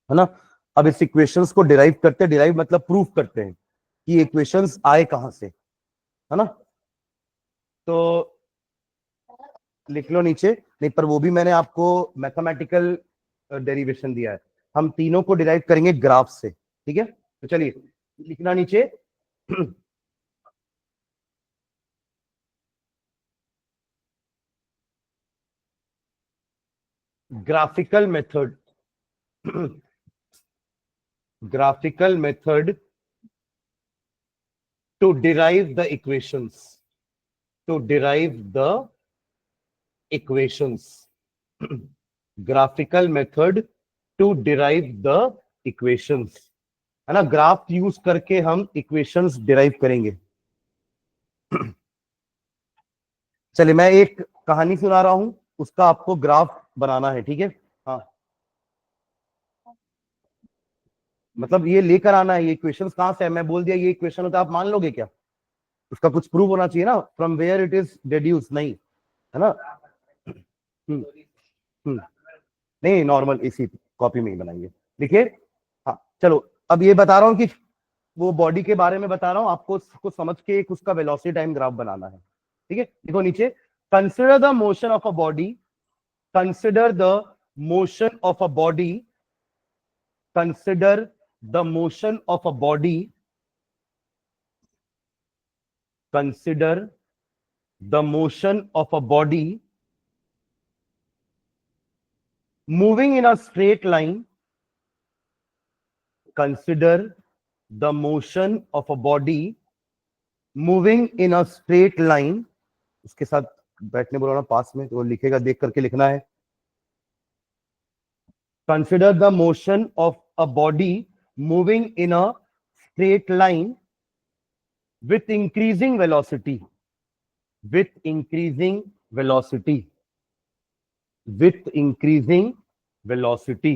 है ना। अब इस इक्वेशंस को डिराइव करते हैं, डिराइव मतलब प्रूफ करते हैं कि इक्वेशंस आए कहां से, है ना। तो लिख लो नीचे, नहीं पर वो भी मैंने आपको मैथमेटिकल डेरिवेशन दिया है, हम तीनों को डिराइव करेंगे ग्राफ से। ठीक है, तो चलिए लिखना नीचे, graphical method graphical method to derive the equations, to derive the equations graphical method to derive the equations, है ना। ग्राफ यूज करके हम इक्वेशंस डिराइव करेंगे। चलिए मैं एक कहानी सुना रहा हूं, उसका आपको ग्राफ बनाना है, ठीक है। हाँ, मतलब ये लेकर आना है, ये इक्वेशंस कहां से है, मैं बोल दिया ये इक्वेशन होता है, आप मान लोगे क्या? उसका कुछ प्रूफ होना चाहिए ना, from where it is deduce, नहीं, है ना। हम्म, हम्म, नहीं, नॉर्मल इसी कॉपी में ही बनाएंगे। देखिए, हाँ चलो, अब ये बता रहा हूं कि वो बॉडी के बारे में बता रहा हूं आपको, उसको समझ के एक उसका वेलोसिटी टाइम ग्राफ बनाना है। ठीक है, देखो नीचे, consider the motion of a body, consider the motion of a body, consider the motion of a body, consider the motion of a body moving in a straight line, consider the motion of a body moving in a straight line, उसके साथ बैठने बोला ना पास में, तो वो लिखेगा, देख करके लिखना है। consider the motion of a body moving in a straight line with increasing velocity, with increasing velocity, with increasing velocity,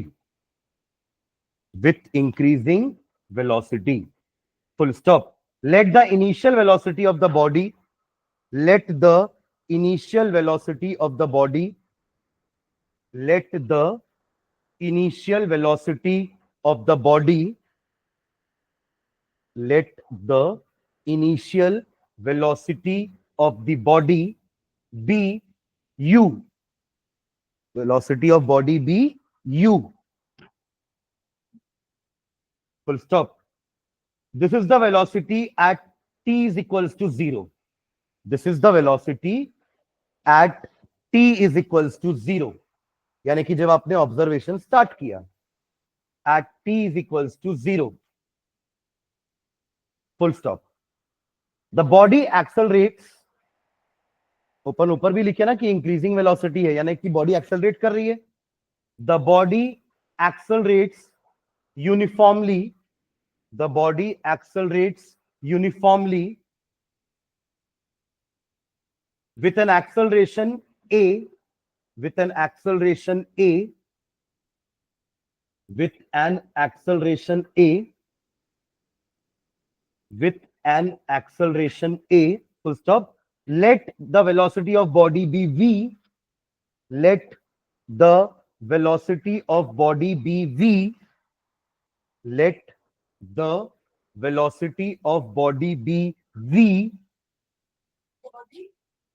with increasing velocity, full stop. Let the initial velocity of the body, let the initial velocity of the body, let the initial velocity of the body, let the initial velocity of the body be u, velocity of body be u, full stop. This is the velocity at t is equals to 0. This is the velocity at t is equals to 0, यानी कि जब आपने observation start किया, at t is equals to 0, full stop. The body accelerates, open ऊपर भी लिखे ना कि इंक्रीजिंग वेलोसिटी है, यानी कि बॉडी एक्सेलरेट कर रही है। The body accelerates uniformly, the body accelerates uniformly with an acceleration a, with an acceleration a, with an acceleration a, with an acceleration a, full stop, let the velocity of body be v, let the velocity of body be v, let the velocity of body be v,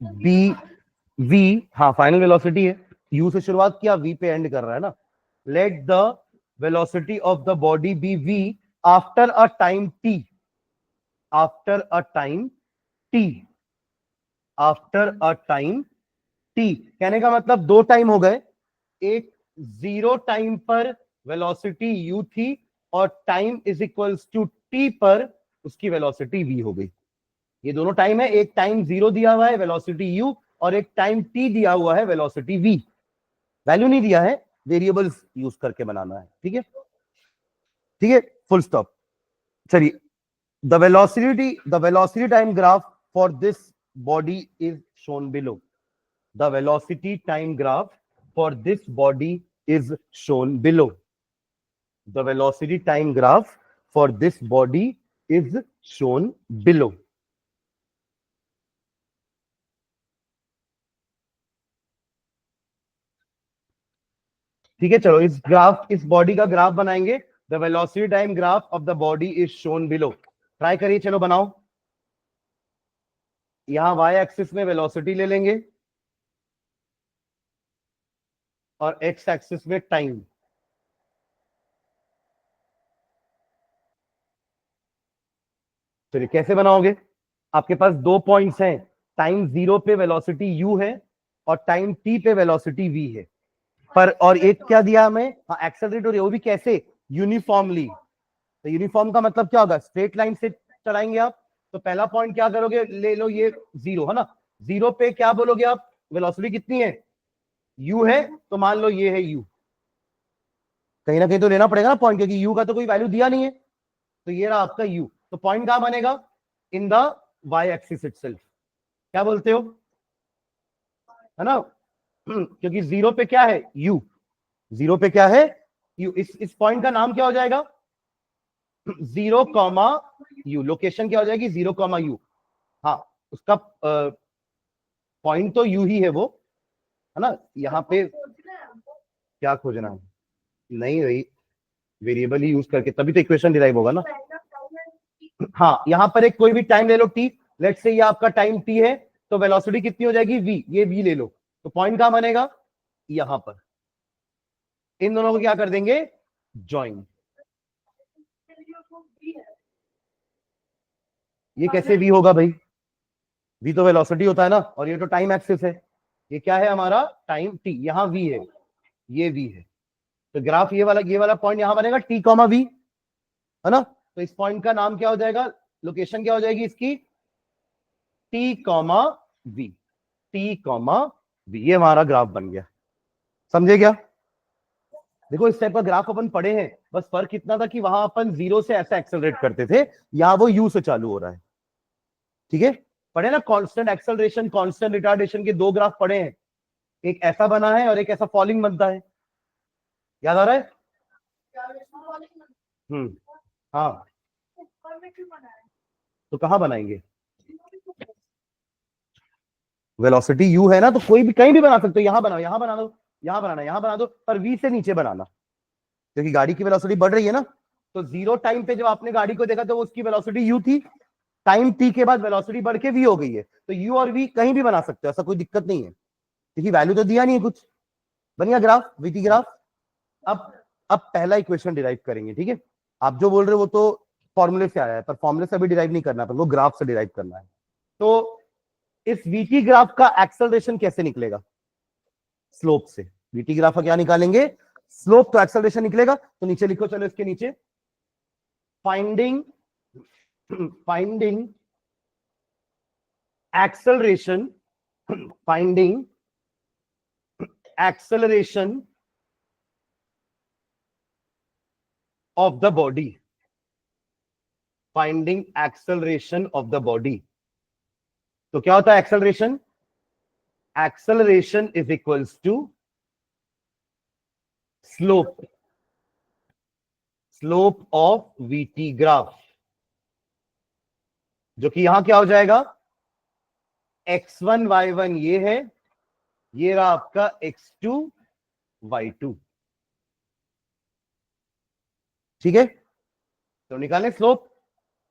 b v, हाँ final velocity है, u से शुरुआत किया v पे and कर रहा है ना, let the velocity of the body be v after a time t, after a time t, after a time t, कहने का मतलब दो टाइम हो गए, एक जीरो टाइम पर वेलोसिटी u थी और time is equals to t पर उसकी वेलोसिटी v हो गई। ये दोनों टाइम है, एक टाइम जीरो दिया हुआ है वेलोसिटी u और एक टाइम t दिया हुआ है वेलोसिटी v, वैल्यू नहीं दिया है, वेरिएबल्स यूज करके बनाना है, ठीक है, ठीक है, फुल स्टॉप। चलिए, the velocity time graph for this body is shown below, the velocity time graph for this body is shown below, the velocity time graph for this body is shown below. ठीक है, चलो इस body का graph बनाएंगे, the velocity time graph of the body is shown below. Try करिए, चलो बनाओ। यहां वाई एक्सिस में वेलोसिटी ले लेंगे और एक्स एक्सिस में टाइम। चलिए कैसे बनाओगे, आपके पास दो पॉइंट्स हैं, टाइम जीरो पे वेलोसिटी यू है और टाइम टी पे वेलोसिटी वी है, पर और एक क्या दिया हमें, हाँ एक्सेलरेट हो रही है, वो भी कैसे, यूनिफॉर्मली। तो यूनिफॉर्म का मतलब क्या होगा, स्ट्रेट लाइन से चलाएंगे आप, तो पहला पॉइंट क्या करोगे, ले लो ये जीरो है ना, जीरो पे क्या बोलोगे आप, वेलोसिटी कितनी है, u है, तो मान लो ये है u, कहीं ना कहीं तो लेना पड़ेगा ना पॉइंट, क्योंकि u का तो कोई वैल्यू दिया नहीं है, तो ये रहा आपका u, तो पॉइंट कहां बनेगा, in the y axis itself, क्या बोलते हो, है ना, क्योंकि जीरो पे क्या है u, जीरो पे क्या है u, इस पॉइंट का नाम क्या हो जाएगा, जीरो कॉमा यू, लोकेशन क्या हो जाएगी, जीरो कॉमा यू, हाँ उसका पॉइंट तो यू ही है वो, है ना, यहाँ पे क्या खोजना है, नहीं वही वेरिएबल ही यूज करके तभी तो इक्वेशन डिराइव होगा ना। हाँ यहाँ पर एक कोई भी टाइम ले लो t, लेट्स से ये आपका टाइम t है, तो वेलोसिटी कितनी हो जाएगी v, ये v ले लो, तो पॉइंट कहां बनेगा, यहां पर, इन दोनों को क्या कर देंगे, ज्वाइन। ये कैसे v होगा भाई, v तो वेलोसिटी होता है ना, और ये तो टाइम एक्सिस है, ये क्या है हमारा टाइम t, यहाँ v है, ये v है, तो ग्राफ ये वाला पॉइंट यहां बनेगा t कॉमा v, है ना, तो इस पॉइंट का नाम क्या हो जाएगा, लोकेशन क्या हो जाएगी इसकी, t comma v, t comma v, ये हमारा ग्राफ बन गया, समझे क्या। देखो इस टाइप का ग्राफ अपन पढ़े हैं, बस फर्क इतना था कि वहां अपन जीरो से ऐसा एक्सेलरेट करते थे, यहाँ वो u से चालू हो रहा है, ठीक है, पढ़े ना, कांस्टेंट एक्सेलरेशन कांस्टेंट रिटार्डेशन के दो ग्राफ पढ़े हैं, एक ऐसा बना है और एक ऐसा फॉलिंग बनता है, याद आ रहा है, हाँ, तो कहां बनाएंगे, वेलोसिटी u है ना, तो कोई भी कहीं भी बना सकते हो, यहां बनाओ, यहां बना दो, यहां बनाना, यहां बना दो, पर v से नीचे बनाना, क्योंकि गाड़ी की वेलोसिटी बढ़ रही है ना, तो जीरो टाइम पे जब आपने गाड़ी को देखा तो उसकी वेलोसिटी u थी, टाइम t के बाद वेलोसिटी बढ़ के v हो गई है, तो u और v कहीं भी बना सकते हो, ऐसा कोई दिक्कत नहीं है, क्योंकि वैल्यू तो दिया नहीं है कुछ, बन गया ग्राफ, वीटी ग्राफ। अब पहला इक्वेशन डिराइव करेंगे, ठीक है, आप जो बोल रहे हो वो तो फॉर्मूले से आया है, पर फॉर्मूले से अभी डिराइव नहीं करना है, वो ग्राफ से डिराइव करना है। तो इस वीटी ग्राफ का एक्सेलरेशन कैसे निकलेगा, स्लोप से, वीटी ग्राफ का क्या निकालेंगे, स्लोप, तो एक्सेलरेशन निकलेगा, तो नीचे लिखो, चलो इसके नीचे, finding acceleration, finding acceleration of the body, finding acceleration of the body, तो क्या होता है acceleration, acceleration is equals to slope, slope of VT graph, जो कि यहां क्या हो जाएगा, x1 y1 ये है, ये रहा आपका x2 y2। ठीक है, तो निकालें slope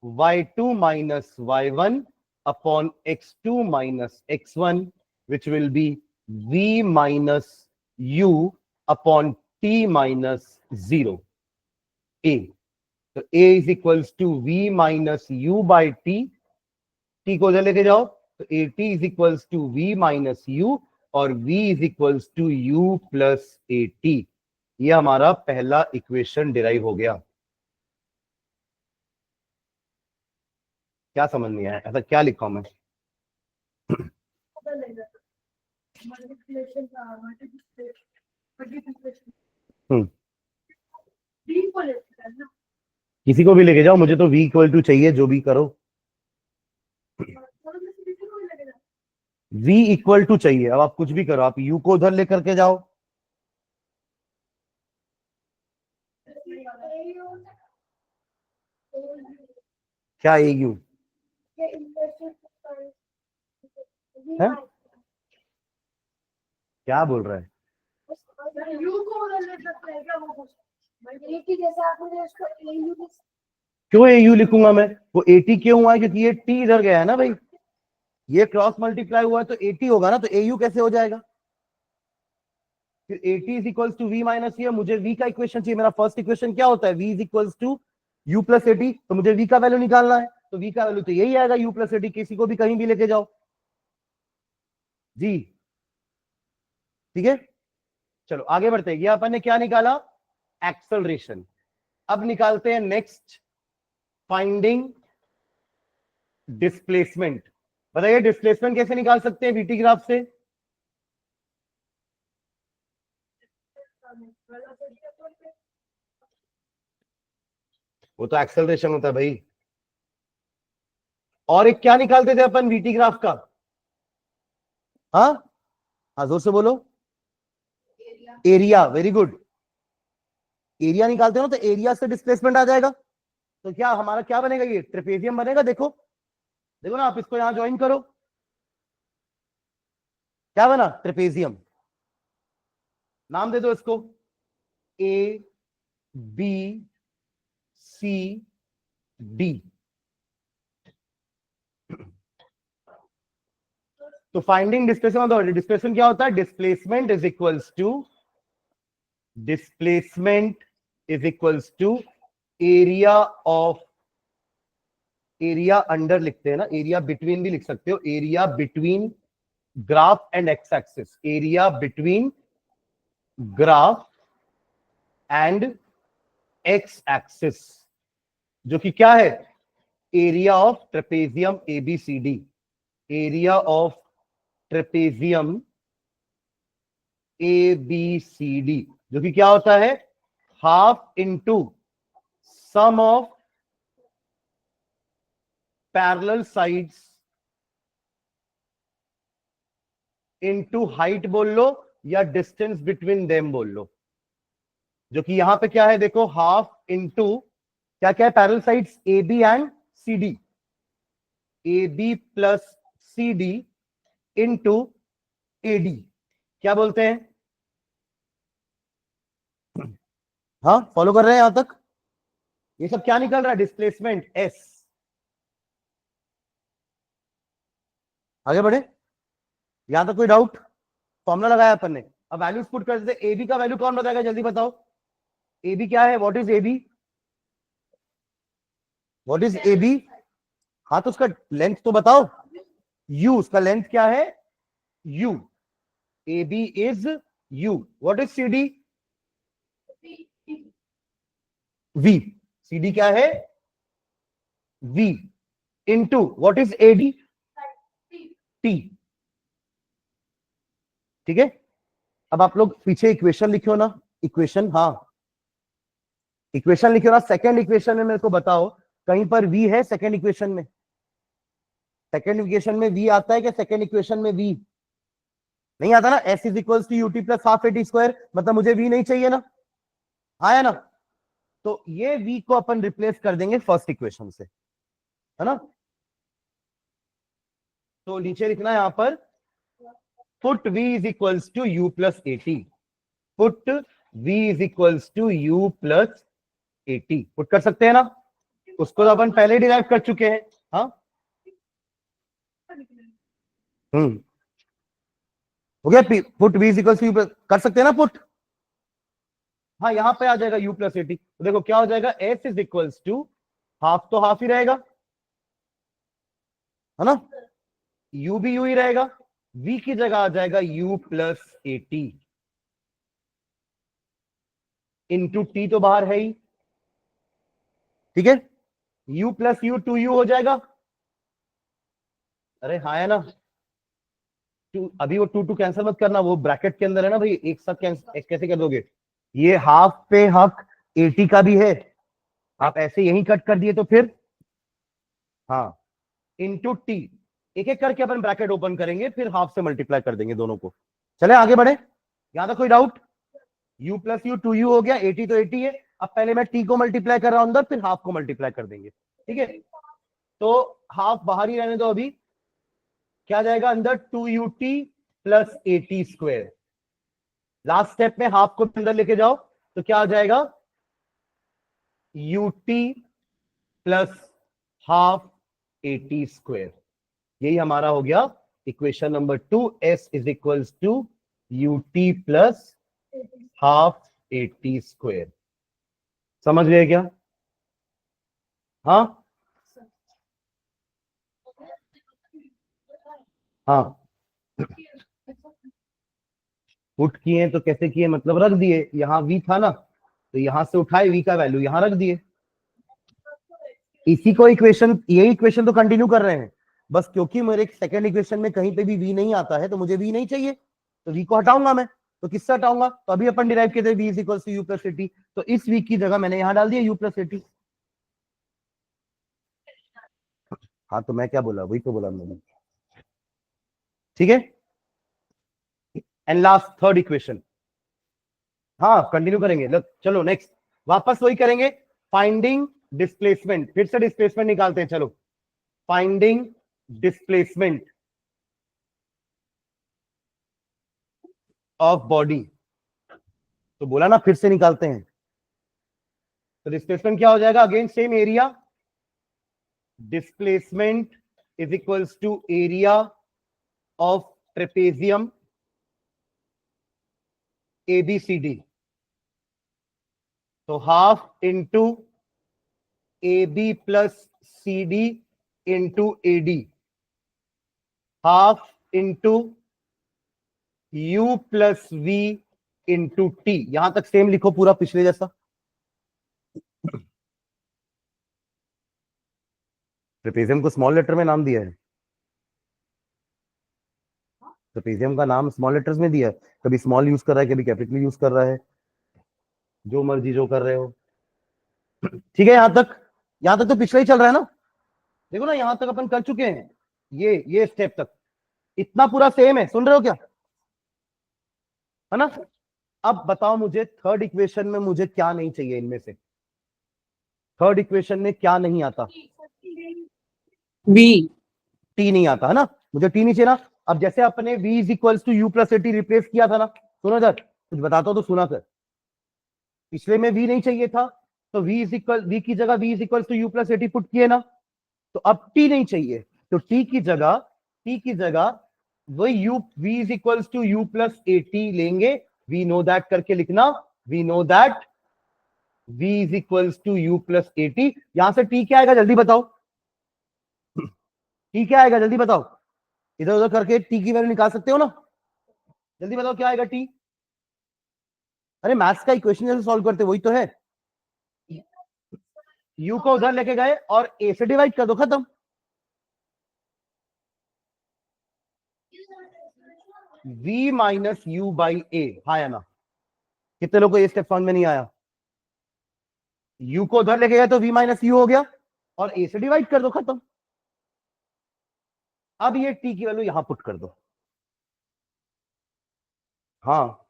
y2 minus y1 upon x2 minus x1 which will be v minus u upon t minus 0 a। तो a is equals to v minus u by t, t को उधर लेके जाओ तो a t is equals to v minus u और v is equals to u plus a t। ये हमारा पहला इक्वेशन डिराइव हो गया। क्या समझ नहीं आया, ऐसा क्या लिखा हूं मैं? किसी को भी लेके जाओ, मुझे तो v इक्वल टू चाहिए, जो भी करो v इक्वल टू चाहिए। अब आप कुछ भी करो, आप u को उधर लेकर के जाओ, क्या au है? क्या बोल रहा है? क्यों au लिखूंगा मैं? वो 80 क्यों हुआ है? क्योंकि ये t इधर गया है ना भाई, ये क्रॉस मल्टीप्लाई हुआ है तो 80 होगा ना, तो au कैसे हो जाएगा? फिर 80 is equals to v minus ये, मुझे v का इक्वेशन चाहिए। मेरा फर्स्ट इक्वेशन क्या होता है? v is equals to u plus 80, तो मुझे v का वैल्यू निकालना है, तो v का वैल्यू तो यही आएगा u प्लस 80। किसी को भी कहीं भी लेके जाओ जी, ठीक है। चलो आगे बढ़ते हैं। ये अपन ने क्या निकाला? एक्सेलरेशन। अब निकालते हैं नेक्स्ट, फाइंडिंग डिस्प्लेसमेंट। बताइए डिस्प्लेसमेंट कैसे निकाल सकते हैं वीटी ग्राफ से? वो तो एक्सेलरेशन होता है भाई। और एक क्या निकालते थे अपन वीटी ग्राफ का? हाँ हाँ, जोर से बोलो। Area, very good. एरिया निकालते हो ना, तो एरिया से डिस्प्लेसमेंट आ जाएगा। तो क्या हमारा क्या बनेगा? ये ट्रेपेजियम बनेगा। देखो देखो ना, आप इसको यहां ज्वाइन करो, क्या बना? ट्रेपेजियम। नाम दे दो इसको, ए बी सी डी। तो फाइंडिंग डिस्प्लेसमेंट, डिस्प्लेसमेंट क्या होता है? Displacement is equals to area of, area under लिखते हैं ना, एरिया बिटवीन भी लिख सकते हो, area between graph and x axis, area between graph and x axis, जो कि क्या है? Area of trapezium ABCD, area of trapezium ABCD, जो कि क्या होता है? Half into sum of parallel sides into height बोल लो या डिस्टेंस बिटवीन देम बोल लो, जो कि यहां पे क्या है? देखो, हाफ इनटू क्या क्या है? Parallel sides A B and C D, A B plus C D into A D. क्या बोलते हैं? हाँ, फॉलो कर रहे हैं यहां तक? ये सब क्या निकल रहा है? Displacement S. आगे बढ़े, यहां तक कोई डाउट? फॉर्मूला लगाया अपन ने, अब वैल्यूज पुट कर देते। ए बी का वैल्यू कौन बताएगा? जल्दी बताओ, ए बी क्या है? What is A B? What is A B? हाँ, तो उसका लेंथ तो बताओ। यू, उसका लेंथ क्या है? U. A B is u. What is C D? V. C D क्या है? V into what is A D? T. ठीक है, अब आप लोग पीछे इक्वेशन लिखो ना, इक्वेशन, हाँ इक्वेशन लिखो ना। सेकेंड इक्वेशन में मेरे को बताओ, कहीं पर वी है सेकेंड इक्वेशन में? सेकेंड इक्वेशन में वी आता है क्या? सेकेंड इक्वेशन में वी नहीं आता ना। S is equal to u t plus half a t square, मतलब मुझे वी नहीं चाहिए ना, आया ना? तो ये वी को अपन रिप्लेस कर देंगे फर्स्ट इक्वेशन से, है ना? तो नीचे लिखना है यहां पर put v is equals to u plus 80, put v is equals to u plus 80 put कर सकते हैं ना, उसको तो अपन पहले डिराइव कर चुके हैं। हाँ हो गया, put v is equals to u कर सकते हैं ना पुट। हाँ यहाँ पे आ जाएगा u प्लस 80, तो देखो क्या हो जाएगा, s is equals to half तो हाफ ही रहेगा, है ना, u भी u ही रहेगा, v की जगह आ जाएगा u प्लस 80 इंटू टी तो बाहर है ही, ठीक है, u प्लस u 2u हो जाएगा। अरे हाँ है ना, अभी वो 2 कैंसिल मत करना, वो ब्रैकेट के अंदर है ना भाई, एक साथ कैसे कर दोगे, ये हाफ पे हक 80 का भी है, आप ऐसे यही कट कर दिए तो फिर हाँ इंटू टी, एक एक करके अपन ब्रैकेट ओपन करेंगे, फिर हाफ से मल्टीप्लाई कर देंगे दोनों को। चले आगे बढ़े, यहां तक कोई doubt, u plus u 2u हो गया, 80 तो 80 है, अब पहले मैं t को मल्टीप्लाई कर रहा हूं अंदर, फिर हाफ को मल्टीप्लाई कर देंगे, ठीक है, तो हाफ बाहर ही रहने दो अभी, क्या जाएगा अंदर 2ut plus 80 square, last step में हाफ को अंदर लेके जाओ तो क्या आ जाएगा ut प्लस हाफ 80 स्क्वायर, यही हमारा हो गया equation number 2, s is equals to ut plus half 80 square. समझ गए क्या? हाँ हाँ पुट किए तो कैसे किए, मतलब रख दिए, यहाँ v था ना, तो यहां से उठाए v का वैल्यू यहां रख दिए, इसी को इक्वेशन, यही इक्वेशन तो कंटिन्यू कर रहे हैं, बस क्योंकि मेरे सेकंड इक्वेशन में कहीं पे भी v नहीं आता है तो मुझे v नहीं चाहिए, तो v को हटाऊंगा मैं, तो किससे हटाऊंगा, तो अभी अपन डिराइव किए थे v is equal to u plus 80, तो इस v की जगह मैंने यहां डाल दिया u प्लस 80। हाँ तो मैं क्या बोला, वही तो बोला मैंने, ठीक है, एंड लास्ट थर्ड इक्वेशन, हाँ कंटिन्यू करेंगे, चलो नेक्स्ट वापस वही करेंगे, फाइंडिंग डिस्प्लेसमेंट, फिर से डिस्प्लेसमेंट निकालते हैं, चलो फाइंडिंग डिस्प्लेसमेंट ऑफ बॉडी, तो बोला ना फिर से निकालते हैं, तो डिस्प्लेसमेंट क्या हो जाएगा, again same area, displacement is equals to area of trapezium ABCD, तो half into AB plus CD into AD, half into U plus V into T, यहां तक सेम लिखो पूरा पिछले जैसा, ट्रेपेजियम को स्मॉल लेटर में नाम दिया है, ट्रेपेजियम का नाम स्मॉल लेटर्स में दिया है, कभी स्मॉल यूज कर रहा है, कभी कैपिटल यूज कर रहा है, जो मर्जी जो कर रहे हो, ठीक है, यहां तक तो पिछले ही चल रहा है ना, देखो ना यहां तक अपन कर चुके हैं, ये स्टेप तक इतना पूरा सेम है, सुन रहे हो क्या, है ना, अब बताओ मुझे थर्ड इक्वेशन में मुझे क्या नहीं चाहिए, इनमें से थर्ड इक्वेशन में क्या नहीं आता, बी टी नहीं आता है ना, मुझे टी नहीं चाहिए ना, अब जैसे अपने v is equals to u plus 80 replace किया था ना, सुनो इधर कुछ बताता हूं तो सुना कर, पिछले में v नहीं चाहिए था, तो v की जगह v is equals to u plus 80 put किए ना, तो अब t नहीं चाहिए, तो t की जगह वही v is equals to u plus 80 लेंगे, वी नो दैट करके लिखना, we know that v is equals to u plus 80, यहां से t क्या आएगा जल्दी बताओ, t क्या आएगा जल्दी बताओ, इधर उधर करके t की वैल्यू निकाल सकते हो ना, जल्दी बताओ क्या आएगा t, अरे मैथ्स का इक्वेशन जैसे सॉल्व करते वही तो है, u को उधर लेके गए और a से डिवाइड कर दो, खत्म, v माइनस यू बाई ए, हाँ या ना, कितने लोग को ये स्टेप समझ में नहीं आया, u को उधर लेके गए तो v माइनस यू हो गया और a से डिवाइड कर दो, खत्म, अब ये t की वैल्यू यहां पुट कर दो, हाँ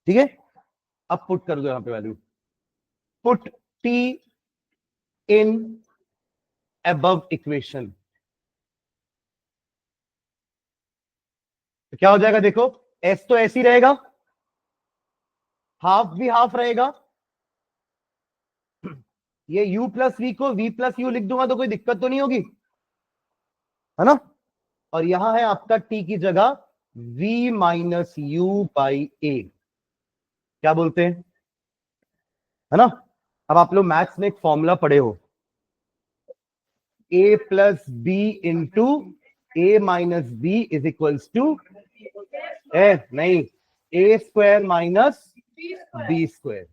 ठीक है, अब पुट कर दो यहां पे वैल्यू, पुट t इन above इक्वेशन, तो क्या हो जाएगा देखो, s तो ऐसे ही रहेगा, हाफ भी हाफ रहेगा, ये u प्लस v को v प्लस यू लिख दूंगा तो कोई दिक्कत तो नहीं होगी, है ना। और यहां है आपका t की जगह v माइनस यू बाई ए, क्या बोलते हैं, है ना। अब आप लोग मैथ्स में एक फॉर्मूला पढ़े हो, a plus b into a minus b is equals to नहीं, a square minus b square,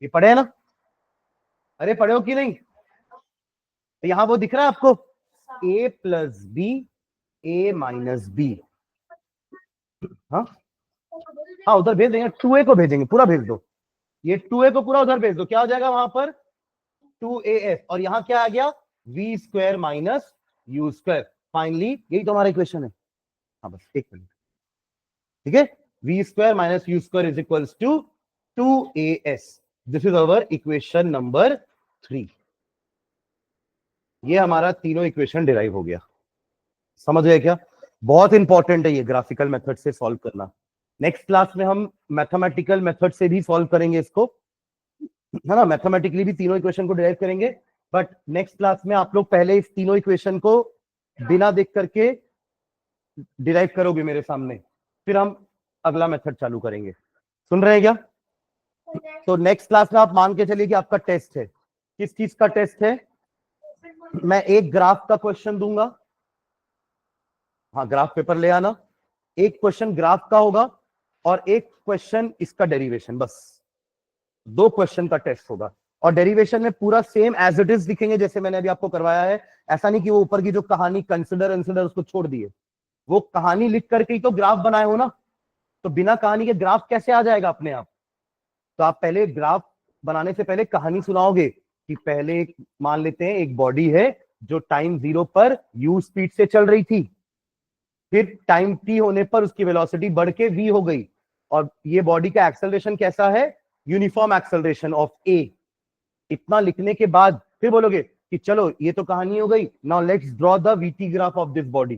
ये पढ़े है ना, अरे पढ़े हो कि नहीं। तो यहां वो दिख रहा है आपको, a plus b a minus b, हाँ हाँ उधर भेज देंगे, 2a को भेजेंगे, पूरा भेज दो, ये 2a को पूरा उधर भेज दो, क्या हो जाएगा वहां पर 2as, और यहां क्या आ गया v square minus u square, finally यही तो हमारा इक्वेशन है। हाँ बस एक मिनट, ठीक है, v square minus u square is equals to 2as, this is our equation number 3। ये हमारा तीनों इक्वेशन डिराइव हो गया, समझ गए क्या। बहुत इंपॉर्टेंट है ये ग्राफिकल मेथड से सॉल्व करना। नेक्स्ट क्लास में हम मैथमेटिकल मेथड से भी सॉल्व करेंगे इसको, है ना, मैथमेटिकली भी तीनों इक्वेशन को डिराइव करेंगे, बट नेक्स्ट क्लास में आप लोग पहले इस तीनों इक्वेशन को बिना देख करके डिराइव करोगे मेरे सामने, फिर हम अगला मेथड चालू करेंगे, सुन रहे हैं क्या। तो नेक्स्ट क्लास में आप मान के चलिए कि आपका टेस्ट है, किस चीज का टेस्ट है, मैं एक ग्राफ का क्वेश्चन दूंगा, हाँ ग्राफ पेपर ले आना, एक क्वेश्चन ग्राफ का होगा और एक क्वेश्चन इसका डेरिवेशन, बस 2 क्वेश्चन का टेस्ट होगा। और डेरिवेशन में पूरा सेम एज इट इज दिखेंगे जैसे मैंने अभी आपको करवाया है, ऐसा नहीं कि वो ऊपर की जो कहानी कंसिडर उसको छोड़ दिए, वो कहानी लिख करके ही तो ग्राफ बनाए हो ना, तो बिना कहानी के ग्राफ कैसे आ जाएगा अपने आप। तो आप पहले ग्राफ बनाने से पहले कहानी सुनाओगे कि पहले मान लेते हैं एक बॉडी है जो टाइम 0 पर u स्पीड से चल रही थी, फिर टाइम t होने पर उसकी वेलोसिटी बढ़ के v हो गई, और ये बॉडी का एक्सेलरेशन कैसा है, यूनिफॉर्म एक्सेलरेशन ऑफ a। इतना लिखने के बाद फिर बोलोगे कि चलो ये तो कहानी हो गई, now let's draw the vt graph of this body,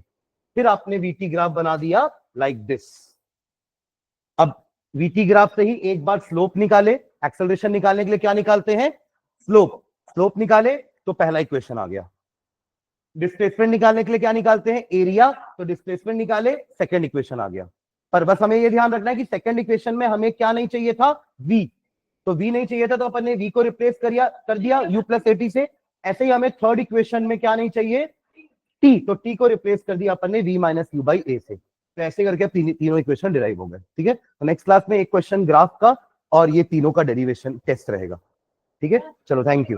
फिर आपने vt ग्राफ बना दिया लाइक दिस। अब vt ग्राफ से ही एक बार स्लोप निकाले, एक्सेलरेशन निकालने के लिए क्या निकालते हैं, स्लोप, स्लोप निकाले तो पहला इक्वेशन आ गया। डिस्प्लेसमेंट निकालने के लिए क्या निकालते हैं, एरिया, तो डिस्प्लेसमेंट निकाले, सेकंड इक्वेशन आ गया। पर बस हमें ये ध्यान रखना है कि सेकंड इक्वेशन में हमें क्या नहीं चाहिए था, v, तो v नहीं चाहिए था तो अपन ने v को रिप्लेस कर दिया u प्लस एटी से। ऐसे ही हमें थर्ड इक्वेशन में क्या नहीं चाहिए, t, तो t को रिप्लेस कर दिया अपन ने v माइनस यू बाई ए से। तो ऐसे करके तीनों इक्वेशन डिराइव हो गए, ठीक है। तो नेक्स्ट क्लास में एक क्वेश्चन ग्राफ का और ये तीनों का डेरिवेशन टेस्ट रहेगा, ठीक है। चलो थैंक यू।